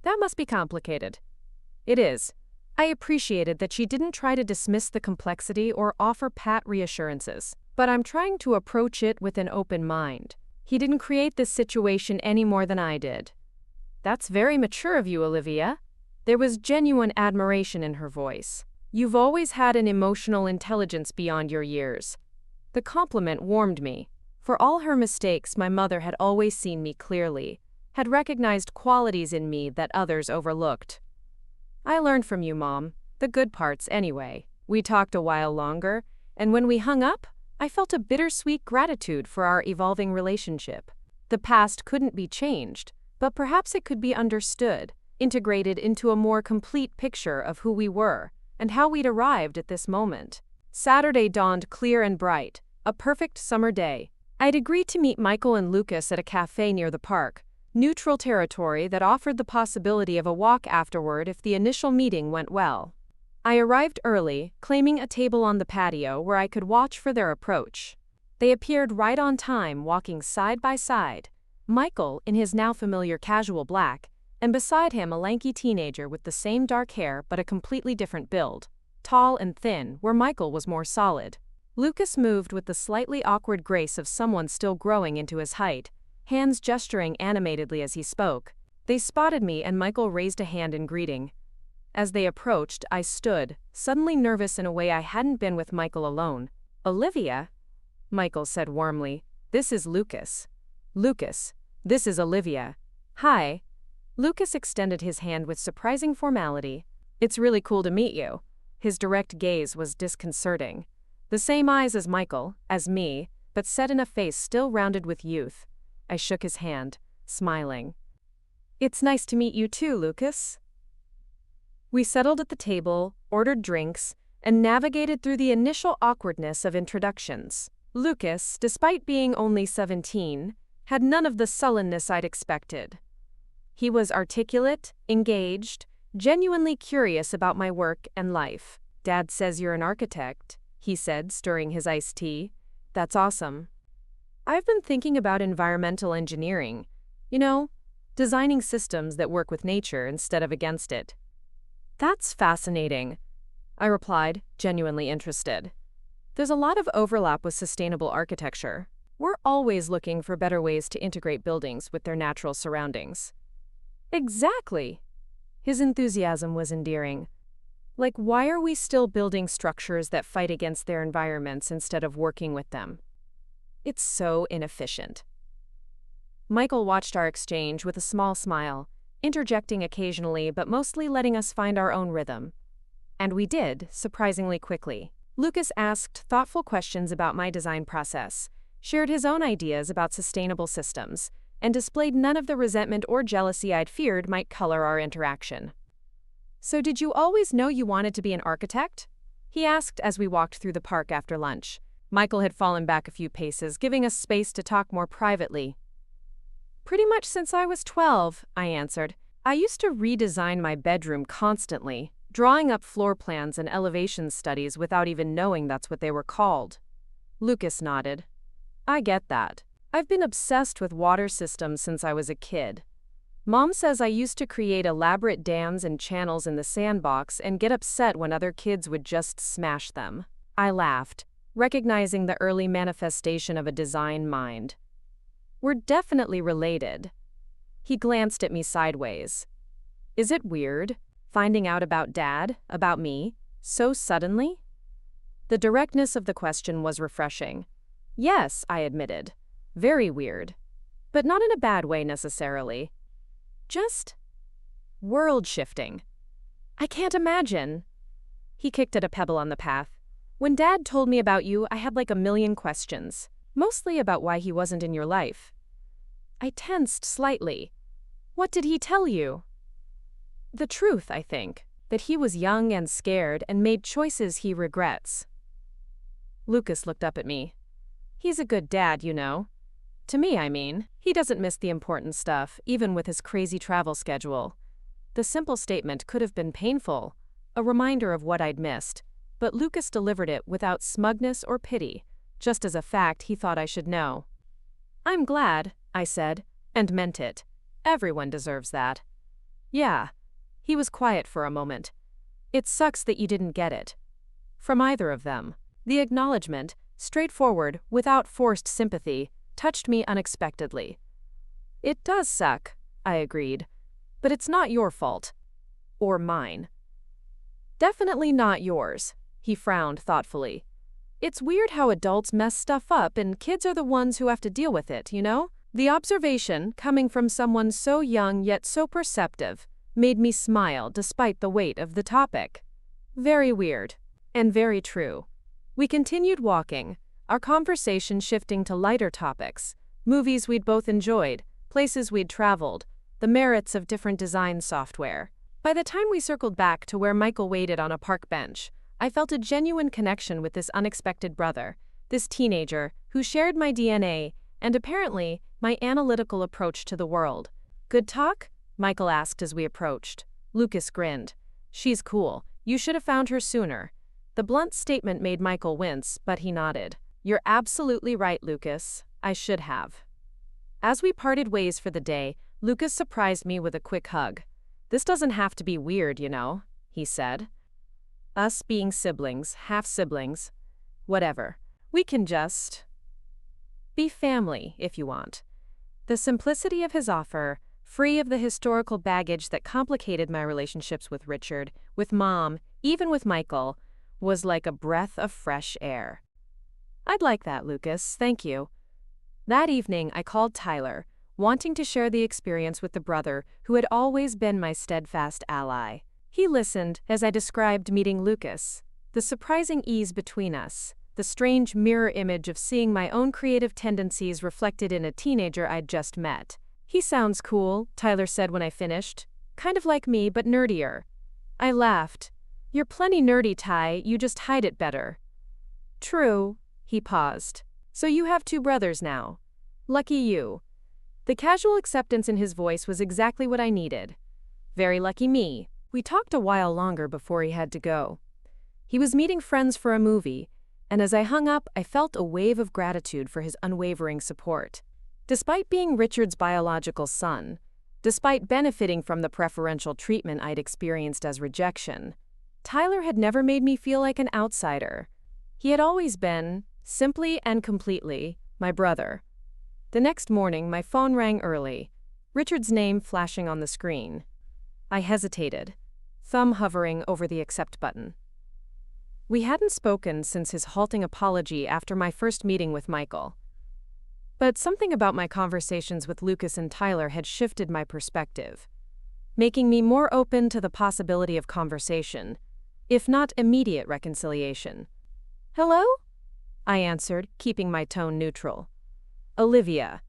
That must be complicated. It is. I appreciated that she didn't try to dismiss the complexity or offer pat reassurances, but I'm trying to approach it with an open mind. He didn't create this situation any more than I did. That's very mature of you, Olivia. There was genuine admiration in her voice. You've always had an emotional intelligence beyond your years. The compliment warmed me. For all her mistakes, my mother had always seen me clearly, had recognized qualities in me that others overlooked. I learned from you, Mom. The good parts, anyway. We talked a while longer, and when we hung up, I felt a bittersweet gratitude for our evolving relationship. The past couldn't be changed, but perhaps it could be understood, integrated into a more complete picture of who we were and how we'd arrived at this moment. Saturday dawned clear and bright, a perfect summer day. I'd agreed to meet Michael and Lucas at a cafe near the park, neutral territory that offered the possibility of a walk afterward if the initial meeting went well. I arrived early, claiming a table on the patio where I could watch for their approach. They appeared right on time, walking side by side, Michael in his now familiar casual black, and beside him a lanky teenager with the same dark hair but a completely different build, tall and thin, where Michael was more solid. Lucas moved with the slightly awkward grace of someone still growing into his height, hands gesturing animatedly as he spoke. They spotted me and Michael raised a hand in greeting. As they approached, I stood, suddenly nervous in a way I hadn't been with Michael alone. Olivia? Michael said warmly. This is Lucas. Lucas, this is Olivia. Hi. Lucas extended his hand with surprising formality. It's really cool to meet you. His direct gaze was disconcerting. The same eyes as Michael, as me, but set in a face still rounded with youth. I shook his hand, smiling. It's nice to meet you too, Lucas. We settled at the table, ordered drinks, and navigated through the initial awkwardness of introductions. Lucas, despite being only 17, had none of the sullenness I'd expected. He was articulate, engaged, genuinely curious about my work and life. Dad says you're an architect, he said, stirring his iced tea. That's awesome. I've been thinking about environmental engineering. You know, designing systems that work with nature instead of against it. That's fascinating, I replied, genuinely interested. There's a lot of overlap with sustainable architecture. We're always looking for better ways to integrate buildings with their natural surroundings. Exactly. His enthusiasm was endearing. Like, why are we still building structures that fight against their environments instead of working with them? It's so inefficient. Michael watched our exchange with a small smile, interjecting occasionally but mostly letting us find our own rhythm. And we did, surprisingly quickly. Lucas asked thoughtful questions about my design process, shared his own ideas about sustainable systems, and displayed none of the resentment or jealousy I'd feared might color our interaction. So did you always know you wanted to be an architect? He asked as we walked through the park after lunch. Michael had fallen back a few paces, giving us space to talk more privately. Pretty much since I was 12, I answered. I used to redesign my bedroom constantly, drawing up floor plans and elevation studies without even knowing that's what they were called. Lucas nodded. I get that. I've been obsessed with water systems since I was a kid. Mom says I used to create elaborate dams and channels in the sandbox and get upset when other kids would just smash them. I laughed, recognizing the early manifestation of a design mind. We're definitely related. He glanced at me sideways. Is it weird, finding out about Dad, about me, so suddenly? The directness of the question was refreshing. Yes, I admitted. Very weird. But not in a bad way necessarily. Just world-shifting. I can't imagine. He kicked at a pebble on the path. When Dad told me about you, I had like a million questions, mostly about why he wasn't in your life. I tensed slightly. What did he tell you? The truth, I think, that he was young and scared and made choices he regrets. Lucas looked up at me. He's a good dad, you know. To me, I mean. He doesn't miss the important stuff, even with his crazy travel schedule. The simple statement could have been painful, a reminder of what I'd missed, but Lucas delivered it without smugness or pity, just as a fact he thought I should know. I'm glad, I said, and meant it. Everyone deserves that. Yeah. He was quiet for a moment. It sucks that you didn't get it. From either of them. The acknowledgement, straightforward, without forced sympathy, touched me unexpectedly. It does suck, I agreed. But it's not your fault. Or mine. Definitely not yours, he frowned thoughtfully. It's weird how adults mess stuff up and kids are the ones who have to deal with it, you know? The observation, coming from someone so young yet so perceptive, made me smile despite the weight of the topic. Very weird. And very true. We continued walking, our conversation shifting to lighter topics, movies we'd both enjoyed, places we'd traveled, the merits of different design software. By the time we circled back to where Michael waited on a park bench, I felt a genuine connection with this unexpected brother, this teenager who shared my DNA and apparently my analytical approach to the world. Good talk? Michael asked as we approached. Lucas grinned. She's cool. You should have found her sooner. The blunt statement made Michael wince, but he nodded. You're absolutely right, Lucas. I should have. As we parted ways for the day, Lucas surprised me with a quick hug. This doesn't have to be weird, you know, he said. Us being siblings, half-siblings, whatever. We can just be family, if you want. The simplicity of his offer, free of the historical baggage that complicated my relationships with Richard, with Mom, even with Michael, was like a breath of fresh air. I'd like that, Lucas, thank you. That evening, I called Tyler, wanting to share the experience with the brother who had always been my steadfast ally. He listened as I described meeting Lucas, the surprising ease between us, the strange mirror image of seeing my own creative tendencies reflected in a teenager I'd just met. He sounds cool, Tyler said when I finished. Kind of like me, but nerdier. I laughed. You're plenty nerdy, Ty, you just hide it better. True, he paused. So you have two brothers now. Lucky you. The casual acceptance in his voice was exactly what I needed. Very lucky me. We talked a while longer before he had to go. He was meeting friends for a movie, and as I hung up, I felt a wave of gratitude for his unwavering support. Despite being Richard's biological son, despite benefiting from the preferential treatment I'd experienced as rejection, Tyler had never made me feel like an outsider. He had always been, simply and completely, my brother. The next morning, my phone rang early, Richard's name flashing on the screen. I hesitated, thumb hovering over the accept button. We hadn't spoken since his halting apology after my first meeting with Michael. But something about my conversations with Lucas and Tyler had shifted my perspective, making me more open to the possibility of conversation, if not immediate reconciliation. Hello? I answered, keeping my tone neutral. Olivia.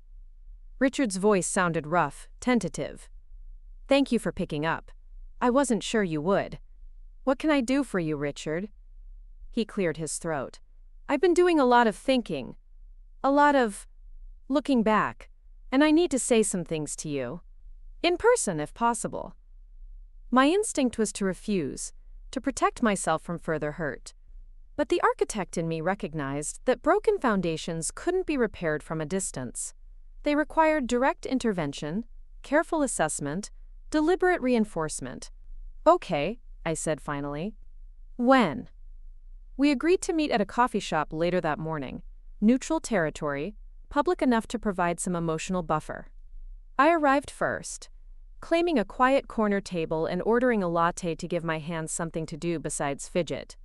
Richard's voice sounded rough, tentative. Thank you for picking up. I wasn't sure you would. What can I do for you, Richard? He cleared his throat. I've been doing a lot of thinking. A lot of looking back, and I need to say some things to you. In person, if possible. My instinct was to refuse, to protect myself from further hurt. But the architect in me recognized that broken foundations couldn't be repaired from a distance. They required direct intervention, careful assessment, deliberate reinforcement. Okay, I said finally. When? We agreed to meet at a coffee shop later that morning, neutral territory, public enough to provide some emotional buffer. I arrived first, claiming a quiet corner table and ordering a latte to give my hands something to do besides fidget.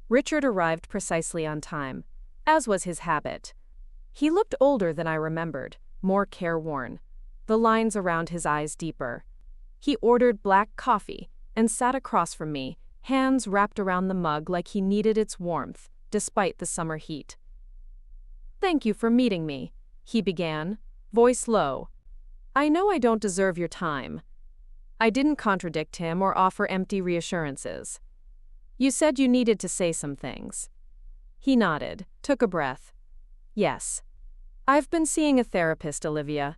Richard arrived precisely on time, as was his habit. He looked older than I remembered, more careworn, the lines around his eyes deeper. He ordered black coffee and sat across from me, hands wrapped around the mug like he needed its warmth, despite the summer heat. "Thank you for meeting me," he began, voice low. "I know I don't deserve your time." I didn't contradict him or offer empty reassurances. "You said you needed to say some things." He nodded, took a breath. "Yes. I've been seeing a therapist, Olivia.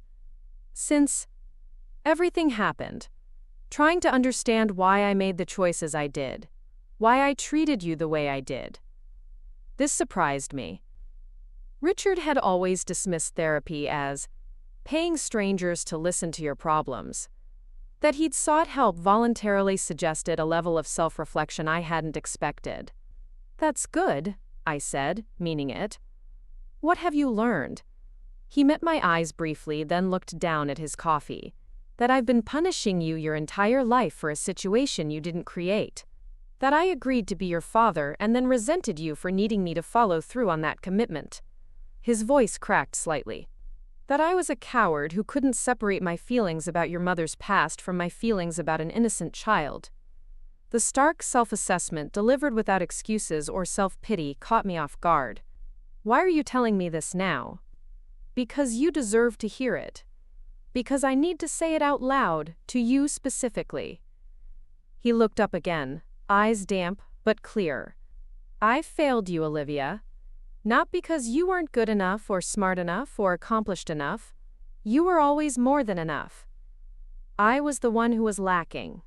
Since everything happened. Trying to understand why I made the choices I did. Why I treated you the way I did." This surprised me. Richard had always dismissed therapy as paying strangers to listen to your problems. That he'd sought help voluntarily suggested a level of self-reflection I hadn't expected. "That's good," I said, meaning it. "What have you learned?" He met my eyes briefly, then looked down at his coffee. "That I've been punishing you your entire life for a situation you didn't create. That I agreed to be your father and then resented you for needing me to follow through on that commitment." His voice cracked slightly. "That I was a coward who couldn't separate my feelings about your mother's past from my feelings about an innocent child." The stark self-assessment delivered without excuses or self-pity caught me off guard. "Why are you telling me this now?" "Because you deserve to hear it. Because I need to say it out loud, to you specifically." He looked up again, eyes damp but clear. "I failed you, Olivia. Not because you weren't good enough or smart enough or accomplished enough. You were always more than enough. I was the one who was lacking.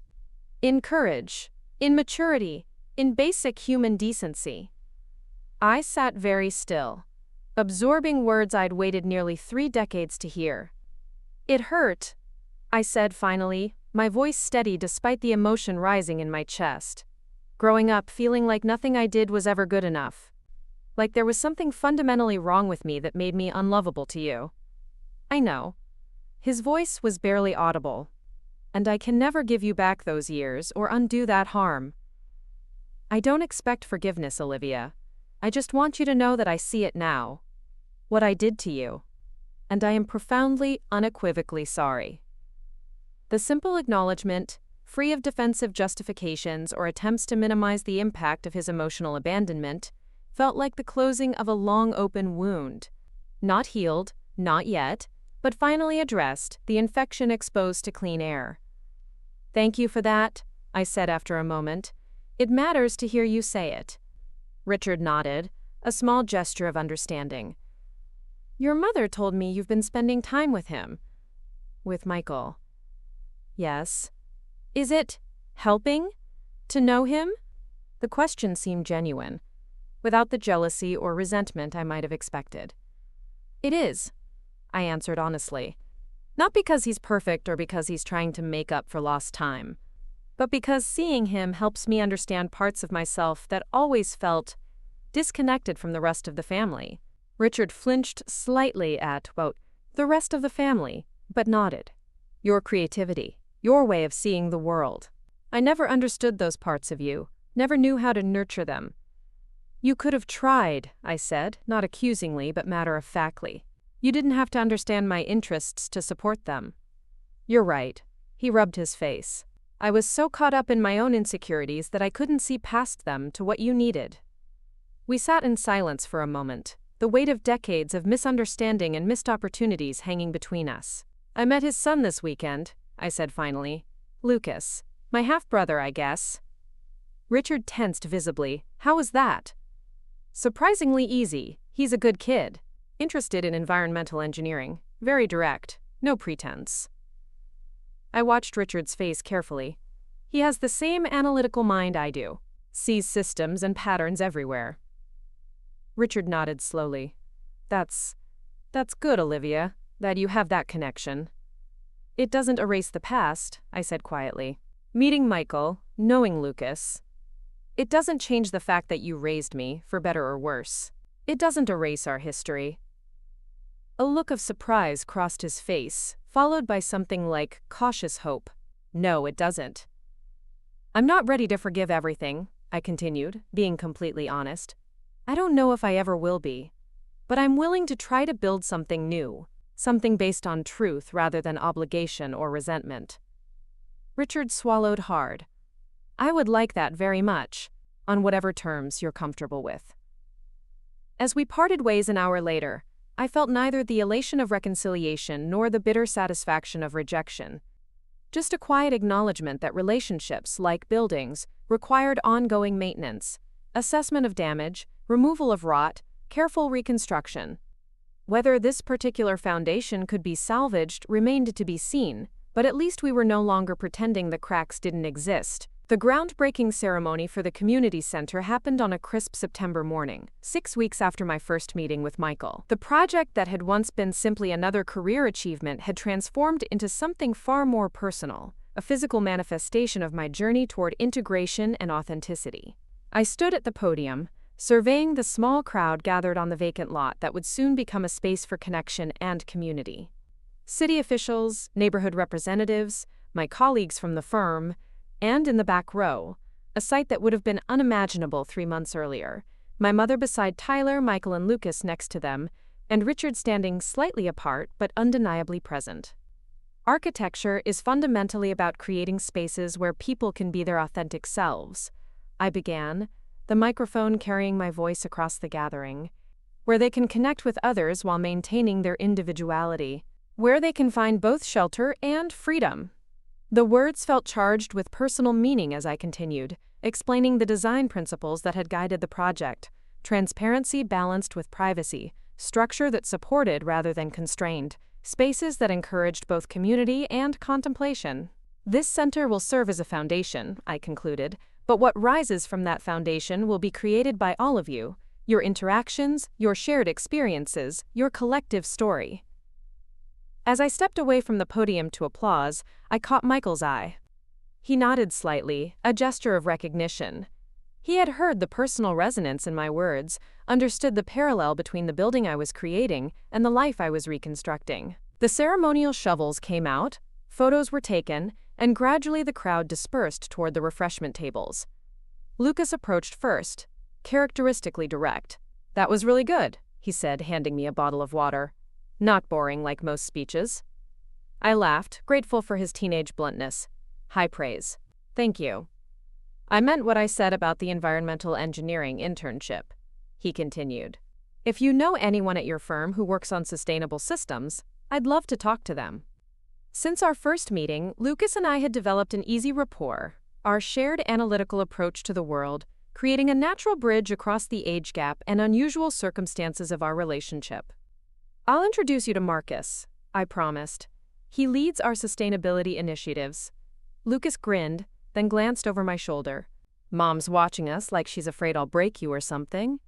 In courage, in maturity, in basic human decency." I sat very still, absorbing words I'd waited nearly 3 decades to hear. "It hurt," I said finally, my voice steady despite the emotion rising in my chest. "Growing up feeling like nothing I did was ever good enough. Like there was something fundamentally wrong with me that made me unlovable to you." "I know." His voice was barely audible. "And I can never give you back those years or undo that harm. I don't expect forgiveness, Olivia. I just want you to know that I see it now. What I did to you. And I am profoundly, unequivocally sorry." The simple acknowledgement, free of defensive justifications or attempts to minimize the impact of his emotional abandonment, felt like the closing of a long open wound. Not healed, not yet, but finally addressed, the infection exposed to clean air. "Thank you for that," I said after a moment. "It matters to hear you say it." Richard nodded, a small gesture of understanding. "Your mother told me you've been spending time with him." "With Michael." "Yes. Is it helping to know him?" The question seemed genuine, without the jealousy or resentment I might have expected. "It is," I answered honestly. "Not because he's perfect or because he's trying to make up for lost time, but because seeing him helps me understand parts of myself that always felt disconnected from the rest of the family." Richard flinched slightly at, the rest of the family, but nodded. "Your creativity, your way of seeing the world. I never understood those parts of you, never knew how to nurture them." "You could have tried," I said, not accusingly but matter-of-factly. "You didn't have to understand my interests to support them." "You're right." He rubbed his face. "I was so caught up in my own insecurities that I couldn't see past them to what you needed." We sat in silence for a moment, the weight of decades of misunderstanding and missed opportunities hanging between us. "I met his son this weekend," I said finally. "Lucas. My half-brother, I guess." Richard tensed visibly. "How was that?" "Surprisingly easy. He's a good kid. Interested in environmental engineering. Very direct. No pretense." I watched Richard's face carefully. He has the same analytical mind I do. sees systems and patterns everywhere. Richard nodded slowly. That's good, Olivia, that you have that connection. It doesn't erase the past, I said quietly. Meeting Michael, knowing Lucas. It doesn't change the fact that you raised me, for better or worse. It doesn't erase our history. A look of surprise crossed his face, followed by something like cautious hope. No, it doesn't. I'm not ready to forgive everything, I continued, being completely honest. I don't know if I ever will be. But I'm willing to try to build something new, something based on truth rather than obligation or resentment. Richard swallowed hard. I would like that very much, on whatever terms you're comfortable with. As we parted ways an hour later, I felt neither the elation of reconciliation nor the bitter satisfaction of rejection. Just a quiet acknowledgement that relationships, like buildings, required ongoing maintenance, assessment of damage, removal of rot, careful reconstruction. Whether this particular foundation could be salvaged remained to be seen, but at least we were no longer pretending the cracks didn't exist. The groundbreaking ceremony for the community center happened on a crisp September morning, 6 weeks after my first meeting with Michael. The project that had once been simply another career achievement had transformed into something far more personal, a physical manifestation of my journey toward integration and authenticity. I stood at the podium, surveying the small crowd gathered on the vacant lot that would soon become a space for connection and community. City officials, neighborhood representatives, my colleagues from the firm, and in the back row, a sight that would have been unimaginable 3 months earlier, my mother beside Tyler, Michael, and Lucas next to them, and Richard standing slightly apart but undeniably present. Architecture is fundamentally about creating spaces where people can be their authentic selves, I began, the microphone carrying my voice across the gathering, where they can connect with others while maintaining their individuality, where they can find both shelter and freedom. The words felt charged with personal meaning as I continued, explaining the design principles that had guided the project: transparency balanced with privacy, structure that supported rather than constrained, spaces that encouraged both community and contemplation. This center will serve as a foundation, I concluded, but what rises from that foundation will be created by all of you, your interactions, your shared experiences, your collective story. As I stepped away from the podium to applause, I caught Michael's eye. He nodded slightly, a gesture of recognition. He had heard the personal resonance in my words, understood the parallel between the building I was creating and the life I was reconstructing. The ceremonial shovels came out, photos were taken, and gradually the crowd dispersed toward the refreshment tables. Lucas approached first, characteristically direct. "That was really good," he said, handing me a bottle of water. "Not boring like most speeches." I laughed, grateful for his teenage bluntness. High praise. "Thank you." "I meant what I said about the environmental engineering internship," he continued. "If you know anyone at your firm who works on sustainable systems, I'd love to talk to them." Since our first meeting, Lucas and I had developed an easy rapport, our shared analytical approach to the world, creating a natural bridge across the age gap and unusual circumstances of our relationship. "I'll introduce you to Marcus," I promised. "He leads our sustainability initiatives." Lucas grinned, then glanced over my shoulder. "Mom's watching us like she's afraid I'll break you or something."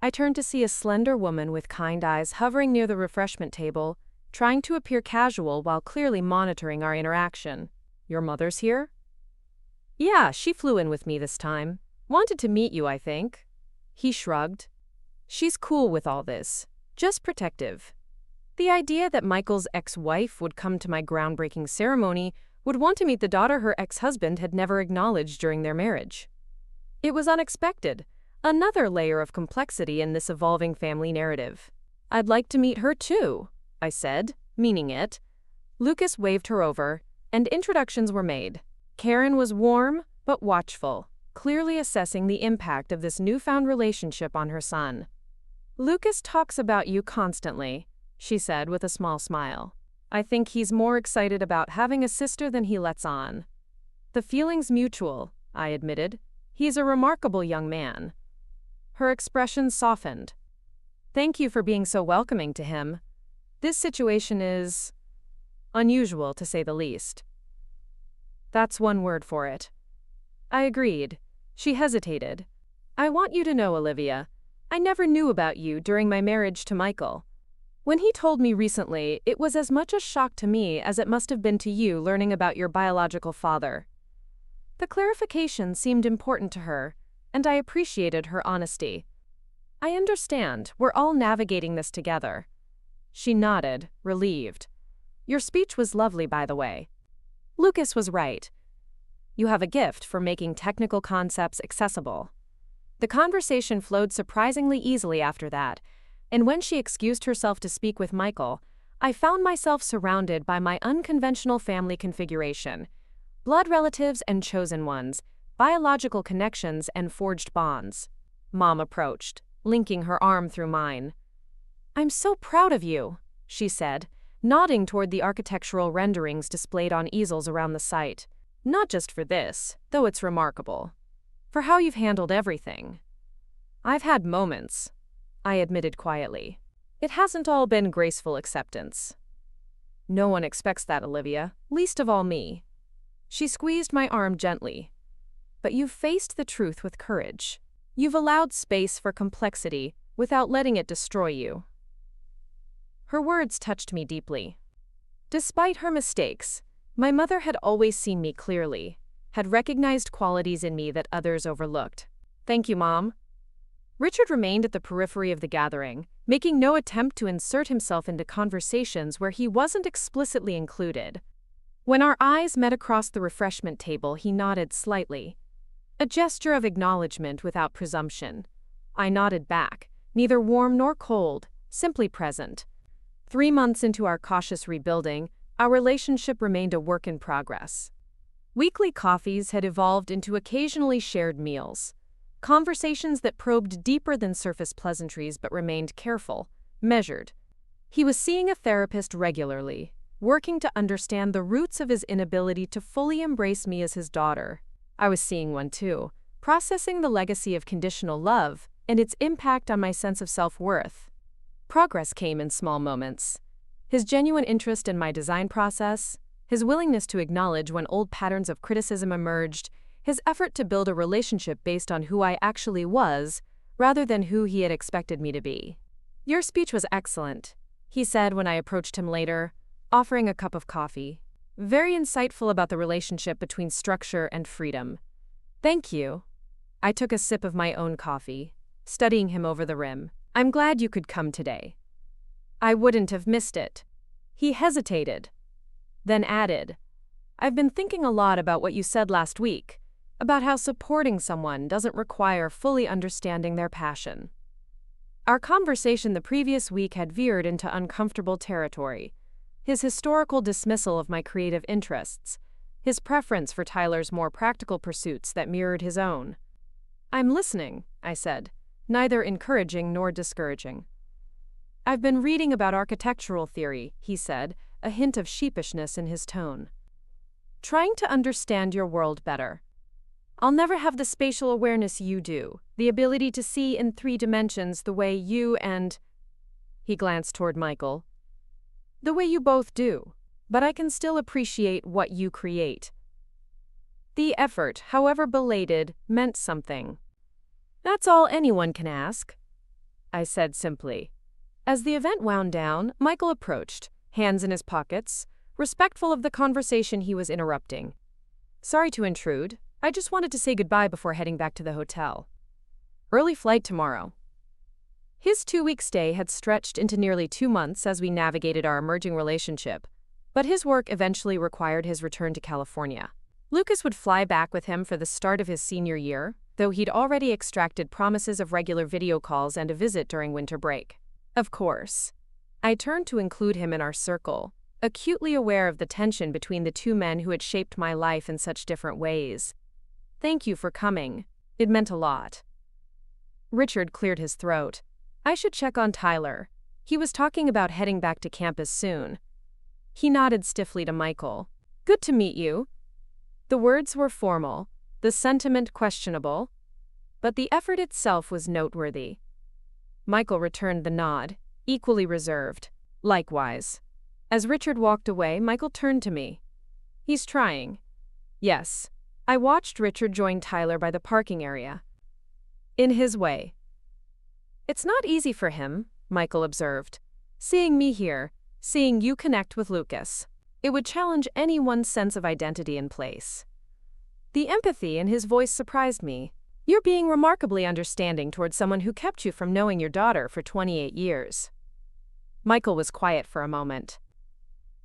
I turned to see a slender woman with kind eyes hovering near the refreshment table, trying to appear casual while clearly monitoring our interaction. "Your mother's here?" "Yeah, she flew in with me this time. Wanted to meet you, I think." He shrugged. "She's cool with all this. Just protective." The idea that Michael's ex-wife would come to my groundbreaking ceremony, would want to meet the daughter her ex-husband had never acknowledged during their marriage. It was unexpected, another layer of complexity in this evolving family narrative. "I'd like to meet her too," I said, meaning it. Lucas waved her over, and introductions were made. Karen was warm but watchful, clearly assessing the impact of this newfound relationship on her son. "Lucas talks about you constantly," she said with a small smile. "I think he's more excited about having a sister than he lets on." "The feeling's mutual," I admitted. "He's a remarkable young man." Her expression softened. "Thank you for being so welcoming to him. This situation is unusual, to say the least." "That's one word for it." I agreed. She hesitated. I want you to know, Olivia, I never knew about you during my marriage to Michael. When he told me recently, it was as much a shock to me as it must have been to you learning about your biological father. The clarification seemed important to her, and I appreciated her honesty. I understand, we're all navigating this together. She nodded, relieved. Your speech was lovely, by the way. Lucas was right. You have a gift for making technical concepts accessible. The conversation flowed surprisingly easily after that, and when she excused herself to speak with Michael, I found myself surrounded by my unconventional family configuration: blood relatives and chosen ones, biological connections and forged bonds. Mom approached, linking her arm through mine. I'm so proud of you, she said, nodding toward the architectural renderings displayed on easels around the site. Not just for this, though it's remarkable. For how you've handled everything. I've had moments, I admitted quietly. It hasn't all been graceful acceptance. No one expects that, Olivia, least of all me. She squeezed my arm gently. But you've faced the truth with courage. You've allowed space for complexity without letting it destroy you. Her words touched me deeply. Despite her mistakes, my mother had always seen me clearly, had recognized qualities in me that others overlooked. Thank you, Mom. Richard remained at the periphery of the gathering, making no attempt to insert himself into conversations where he wasn't explicitly included. When our eyes met across the refreshment table, he nodded slightly. A gesture of acknowledgement without presumption. I nodded back, neither warm nor cold, simply present. 3 months into our cautious rebuilding, our relationship remained a work in progress. Weekly coffees had evolved into occasionally shared meals. Conversations that probed deeper than surface pleasantries but remained careful, measured. He was seeing a therapist regularly, working to understand the roots of his inability to fully embrace me as his daughter. I was seeing one too, processing the legacy of conditional love and its impact on my sense of self-worth. Progress came in small moments. His genuine interest in my design process, his willingness to acknowledge when old patterns of criticism emerged, his effort to build a relationship based on who I actually was, rather than who he had expected me to be. Your speech was excellent, he said when I approached him later, offering a cup of coffee. Very insightful about the relationship between structure and freedom. Thank you. I took a sip of my own coffee, studying him over the rim. I'm glad you could come today. I wouldn't have missed it. He hesitated, then added, I've been thinking a lot about what you said last week, about how supporting someone doesn't require fully understanding their passion. Our conversation the previous week had veered into uncomfortable territory. His historical dismissal of my creative interests, his preference for Tyler's more practical pursuits that mirrored his own. I'm listening, I said, neither encouraging nor discouraging. I've been reading about architectural theory, he said, a hint of sheepishness in his tone. Trying to understand your world better. I'll never have the spatial awareness you do, the ability to see in 3 dimensions the way you and... He glanced toward Michael. The way you both do, but I can still appreciate what you create. The effort, however belated, meant something. That's all anyone can ask, I said simply. As the event wound down, Michael approached, hands in his pockets, respectful of the conversation he was interrupting. Sorry to intrude. I just wanted to say goodbye before heading back to the hotel. Early flight tomorrow. His 2-week stay had stretched into nearly 2 months as we navigated our emerging relationship, but his work eventually required his return to California. Lucas would fly back with him for the start of his senior year, though he'd already extracted promises of regular video calls and a visit during winter break. Of course. I turned to include him in our circle, acutely aware of the tension between the 2 men who had shaped my life in such different ways. Thank you for coming. It meant a lot. Richard cleared his throat. I should check on Tyler. He was talking about heading back to campus soon. He nodded stiffly to Michael. Good to meet you. The words were formal, the sentiment questionable, but the effort itself was noteworthy. Michael returned the nod, equally reserved. Likewise. As Richard walked away, Michael turned to me. He's trying. Yes. I watched Richard join Tyler by the parking area. In his way. It's not easy for him, Michael observed. Seeing me here, seeing you connect with Lucas. It would challenge anyone's sense of identity and place. The empathy in his voice surprised me. You're being remarkably understanding toward someone who kept you from knowing your daughter for 28 years. Michael was quiet for a moment.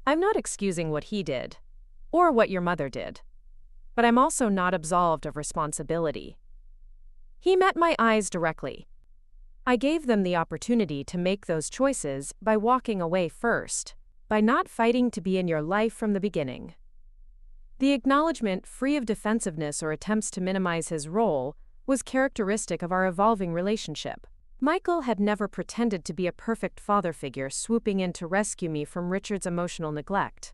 I'm not excusing what he did, or what your mother did. But I'm also not absolved of responsibility. He met my eyes directly. I gave them the opportunity to make those choices by walking away first, by not fighting to be in your life from the beginning. The acknowledgement, free of defensiveness or attempts to minimize his role, was characteristic of our evolving relationship. Michael had never pretended to be a perfect father figure swooping in to rescue me from Richard's emotional neglect.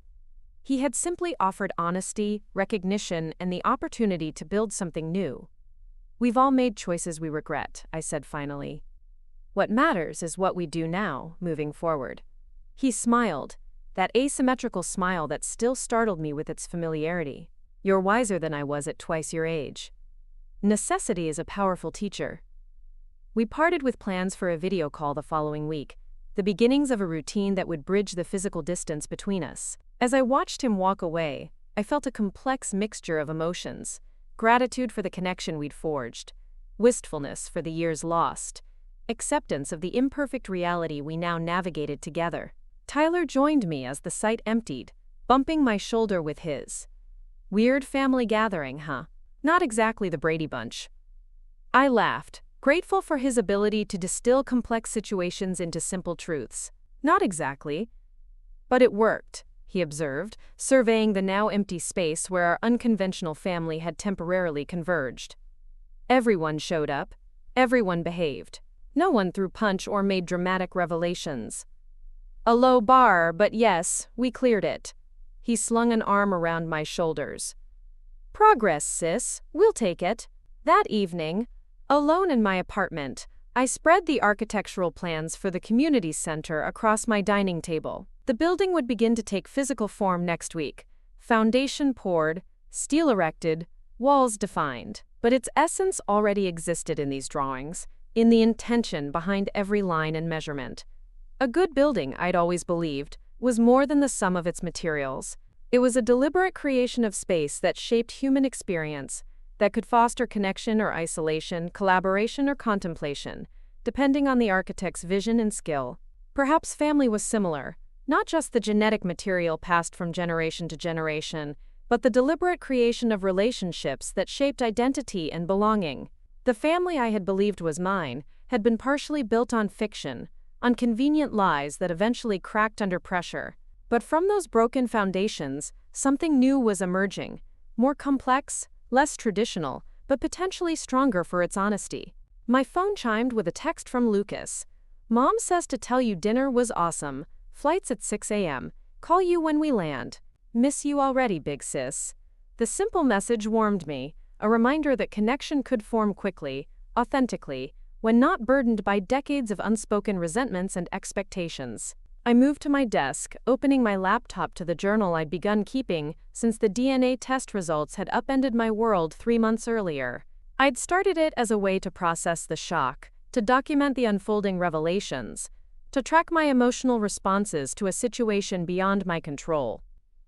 He had simply offered honesty, recognition, and the opportunity to build something new. We've all made choices we regret, I said finally. What matters is what we do now, moving forward. He smiled, that asymmetrical smile that still startled me with its familiarity. You're wiser than I was at twice your age. Necessity is a powerful teacher. We parted with plans for a video call the following week, the beginnings of a routine that would bridge the physical distance between us. As I watched him walk away, I felt a complex mixture of emotions: gratitude for the connection we'd forged, wistfulness for the years lost, acceptance of the imperfect reality we now navigated together. Tyler joined me as the site emptied, bumping my shoulder with his. Weird family gathering, huh? Not exactly the Brady Bunch. I laughed, grateful for his ability to distill complex situations into simple truths. Not exactly. But it worked, he observed, surveying the now empty space where our unconventional family had temporarily converged. Everyone showed up. Everyone behaved. No one threw punch or made dramatic revelations. A low bar, but yes, we cleared it. He slung an arm around my shoulders. Progress, sis. We'll take it. That evening, alone in my apartment, I spread the architectural plans for the community center across my dining table. The building would begin to take physical form next week. Foundation poured, steel erected, walls defined. But its essence already existed in these drawings, in the intention behind every line and measurement. A good building, I'd always believed, was more than the sum of its materials. It was a deliberate creation of space that shaped human experience, that could foster connection or isolation, collaboration or contemplation, depending on the architect's vision and skill. Perhaps family was similar, not just the genetic material passed from generation to generation, but the deliberate creation of relationships that shaped identity and belonging. The family I had believed was mine had been partially built on fiction, on convenient lies that eventually cracked under pressure. But from those broken foundations, something new was emerging, more complex, less traditional, but potentially stronger for its honesty. My phone chimed with a text from Lucas. Mom says to tell you dinner was awesome. Flight's at 6 a.m. Call you when we land. Miss you already, big sis. The simple message warmed me, a reminder that connection could form quickly, authentically, when not burdened by decades of unspoken resentments and expectations. I moved to my desk, opening my laptop to the journal I'd begun keeping since the DNA test results had upended my world 3 months earlier. I'd started it as a way to process the shock, to document the unfolding revelations, to track my emotional responses to a situation beyond my control.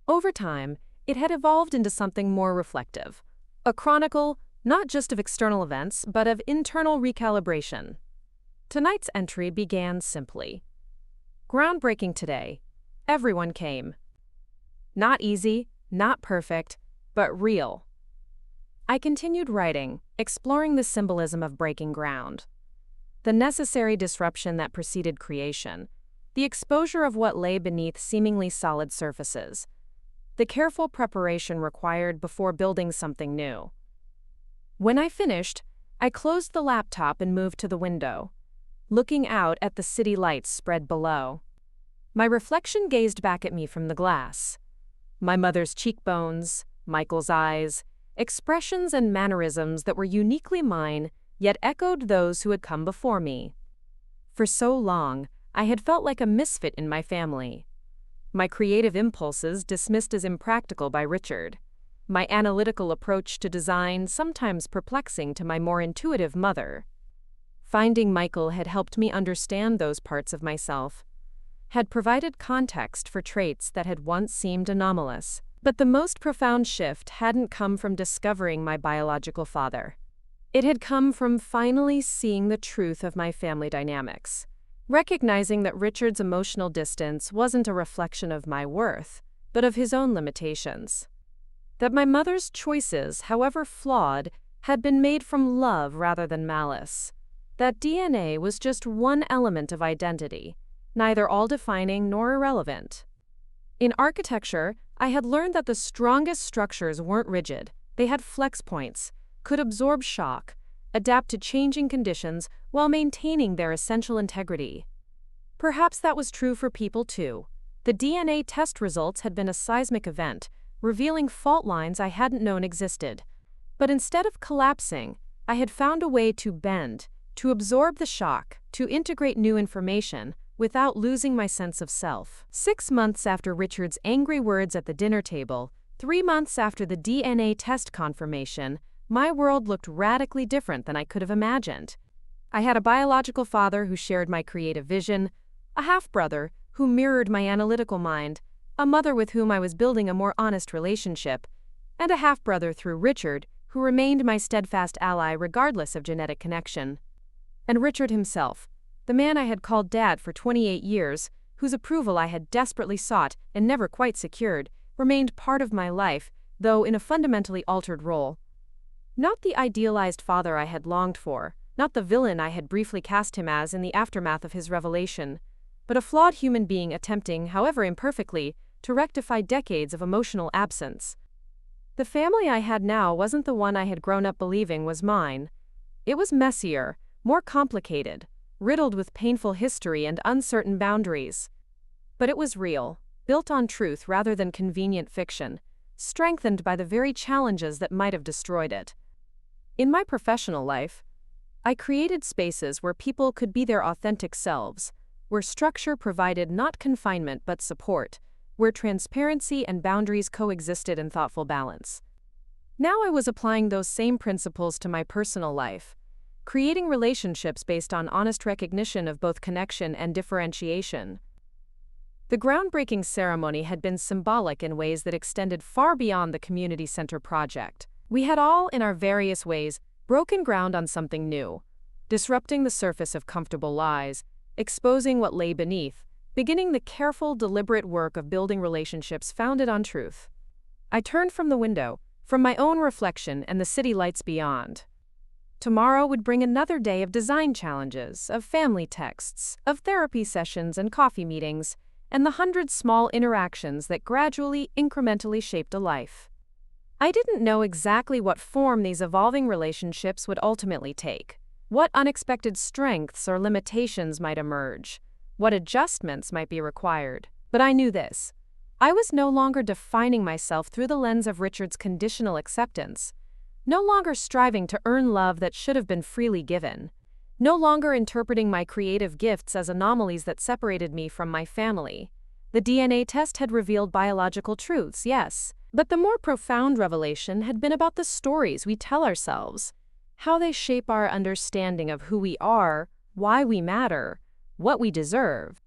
Over time, it had evolved into something more reflective. A chronicle, not just of external events, but of internal recalibration. Tonight's entry began simply. Groundbreaking today. Everyone came. Not easy, not perfect, but real. I continued writing, exploring the symbolism of breaking ground. The necessary disruption that preceded creation. The exposure of what lay beneath seemingly solid surfaces. The careful preparation required before building something new. When I finished, I closed the laptop and moved to the window, looking out at the city lights spread below. My reflection gazed back at me from the glass. My mother's cheekbones, Michael's eyes, expressions and mannerisms that were uniquely mine, yet echoed those who had come before me. For so long, I had felt like a misfit in my family. My creative impulses dismissed as impractical by Richard. my analytical approach to design sometimes perplexing to my more intuitive mother. Finding Michael had helped me understand those parts of myself, had provided context for traits that had once seemed anomalous. But the most profound shift hadn't come from discovering my biological father. It had come from finally seeing the truth of my family dynamics, recognizing that Richard's emotional distance wasn't a reflection of my worth, but of his own limitations. That my mother's choices, however flawed, had been made from love rather than malice. That DNA was just one element of identity, neither all-defining nor irrelevant. In architecture, I had learned that the strongest structures weren't rigid. They had flex points, could absorb shock, adapt to changing conditions while maintaining their essential integrity. Perhaps that was true for people too. The DNA test results had been a seismic event, revealing fault lines I hadn't known existed. But instead of collapsing, I had found a way to bend, to absorb the shock, to integrate new information, without losing my sense of self. 6 months after Richard's angry words at the dinner table, 3 months after the DNA test confirmation, my world looked radically different than I could have imagined. I had a biological father who shared my creative vision, a half-brother who mirrored my analytical mind, a mother with whom I was building a more honest relationship, and a half-brother through Richard who remained my steadfast ally regardless of genetic connection. And Richard himself, the man I had called Dad for 28 years, whose approval I had desperately sought and never quite secured, remained part of my life, though in a fundamentally altered role. Not the idealized father I had longed for, not the villain I had briefly cast him as in the aftermath of his revelation, but a flawed human being attempting, however imperfectly, to rectify decades of emotional absence. The family I had now wasn't the one I had grown up believing was mine. It was messier, more complicated, riddled with painful history and uncertain boundaries. But it was real, built on truth rather than convenient fiction, strengthened by the very challenges that might have destroyed it. In my professional life, I created spaces where people could be their authentic selves, where structure provided not confinement but support, where transparency and boundaries coexisted in thoughtful balance. Now I was applying those same principles to my personal life, creating relationships based on honest recognition of both connection and differentiation. The groundbreaking ceremony had been symbolic in ways that extended far beyond the community center project. We had all, in our various ways, broken ground on something new, disrupting the surface of comfortable lies, exposing what lay beneath, beginning the careful, deliberate work of building relationships founded on truth. I turned from the window, from my own reflection and the city lights beyond. Tomorrow would bring another day of design challenges, of family texts, of therapy sessions and coffee meetings, and the 100 small interactions that gradually, incrementally shaped a life. I didn't know exactly what form these evolving relationships would ultimately take, what unexpected strengths or limitations might emerge, what adjustments might be required. But I knew this. I was no longer defining myself through the lens of Richard's conditional acceptance, no longer striving to earn love that should have been freely given, no longer interpreting my creative gifts as anomalies that separated me from my family. The DNA test had revealed biological truths, yes, but the more profound revelation had been about the stories we tell ourselves, how they shape our understanding of who we are, why we matter, what we deserve.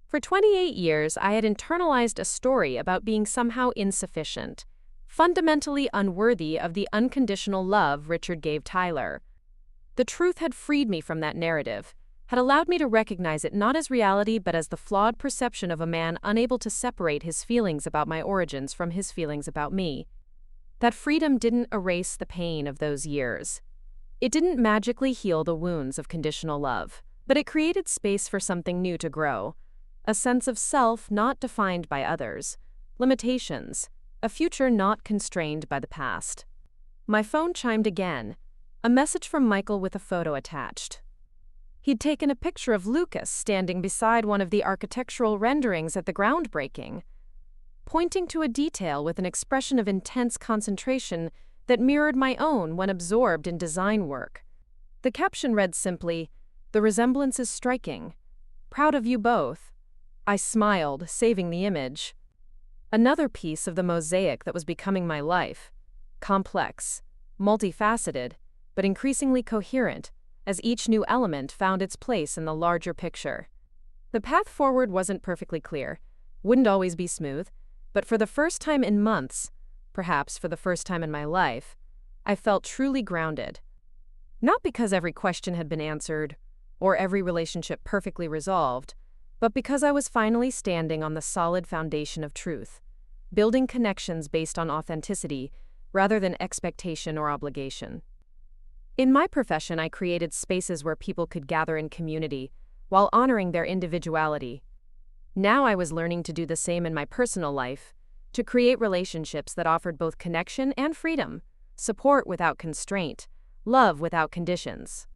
For 28 years, I had internalized a story about being somehow insufficient, fundamentally unworthy of the unconditional love Richard gave Tyler. The truth had freed me from that narrative, had allowed me to recognize it not as reality but as the flawed perception of a man unable to separate his feelings about my origins from his feelings about me. That freedom didn't erase the pain of those years. It didn't magically heal the wounds of conditional love, but it created space for something new to grow, a sense of self not defined by others, limitations, a future not constrained by the past. My phone chimed again, a message from Michael with a photo attached. He'd taken a picture of Lucas standing beside one of the architectural renderings at the groundbreaking, pointing to a detail with an expression of intense concentration that mirrored my own when absorbed in design work. The caption read simply, "The resemblance is striking. Proud of you both." I smiled, saving the image. Another piece of the mosaic that was becoming my life. complex, multifaceted, but increasingly coherent as each new element found its place in the larger picture. The path forward wasn't perfectly clear, wouldn't always be smooth, but for the first time in months, perhaps for the first time in my life, I felt truly grounded. Not because every question had been answered, or every relationship perfectly resolved, but because I was finally standing on the solid foundation of truth, building connections based on authenticity rather than expectation or obligation. In my profession, I created spaces where people could gather in community while honoring their individuality. Now I was learning to do the same in my personal life, to create relationships that offered both connection and freedom, support without constraint, love without conditions.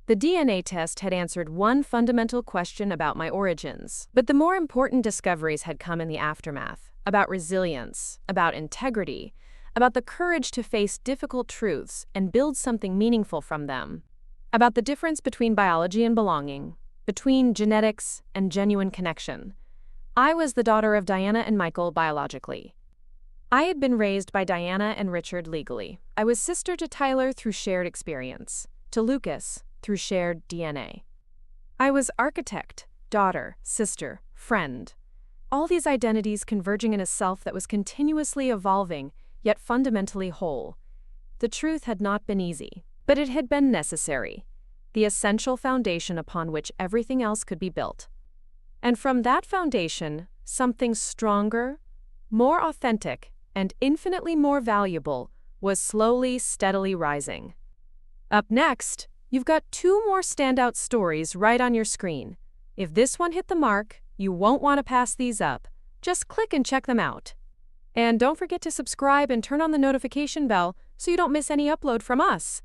The DNA test had answered one fundamental question about my origins, but the more important discoveries had come in the aftermath, about resilience, about integrity, about the courage to face difficult truths and build something meaningful from them, about the difference between biology and belonging, between genetics and genuine connection. I was the daughter of Diana and Michael biologically. I had been raised by Diana and Richard legally. I was sister to Tyler through shared experience, to Lucas through shared DNA. I was architect, daughter, sister, friend. All these identities converging in a self that was continuously evolving, yet fundamentally whole. The truth had not been easy, but it had been necessary, the essential foundation upon which everything else could be built. And from that foundation, something stronger, more authentic, and infinitely more valuable was slowly, steadily rising. Up next, you've got two more standout stories right on your screen. If this one hit the mark, you won't want to pass these up. Just click and check them out. And don't forget to subscribe and turn on the notification bell so you don't miss any upload from us.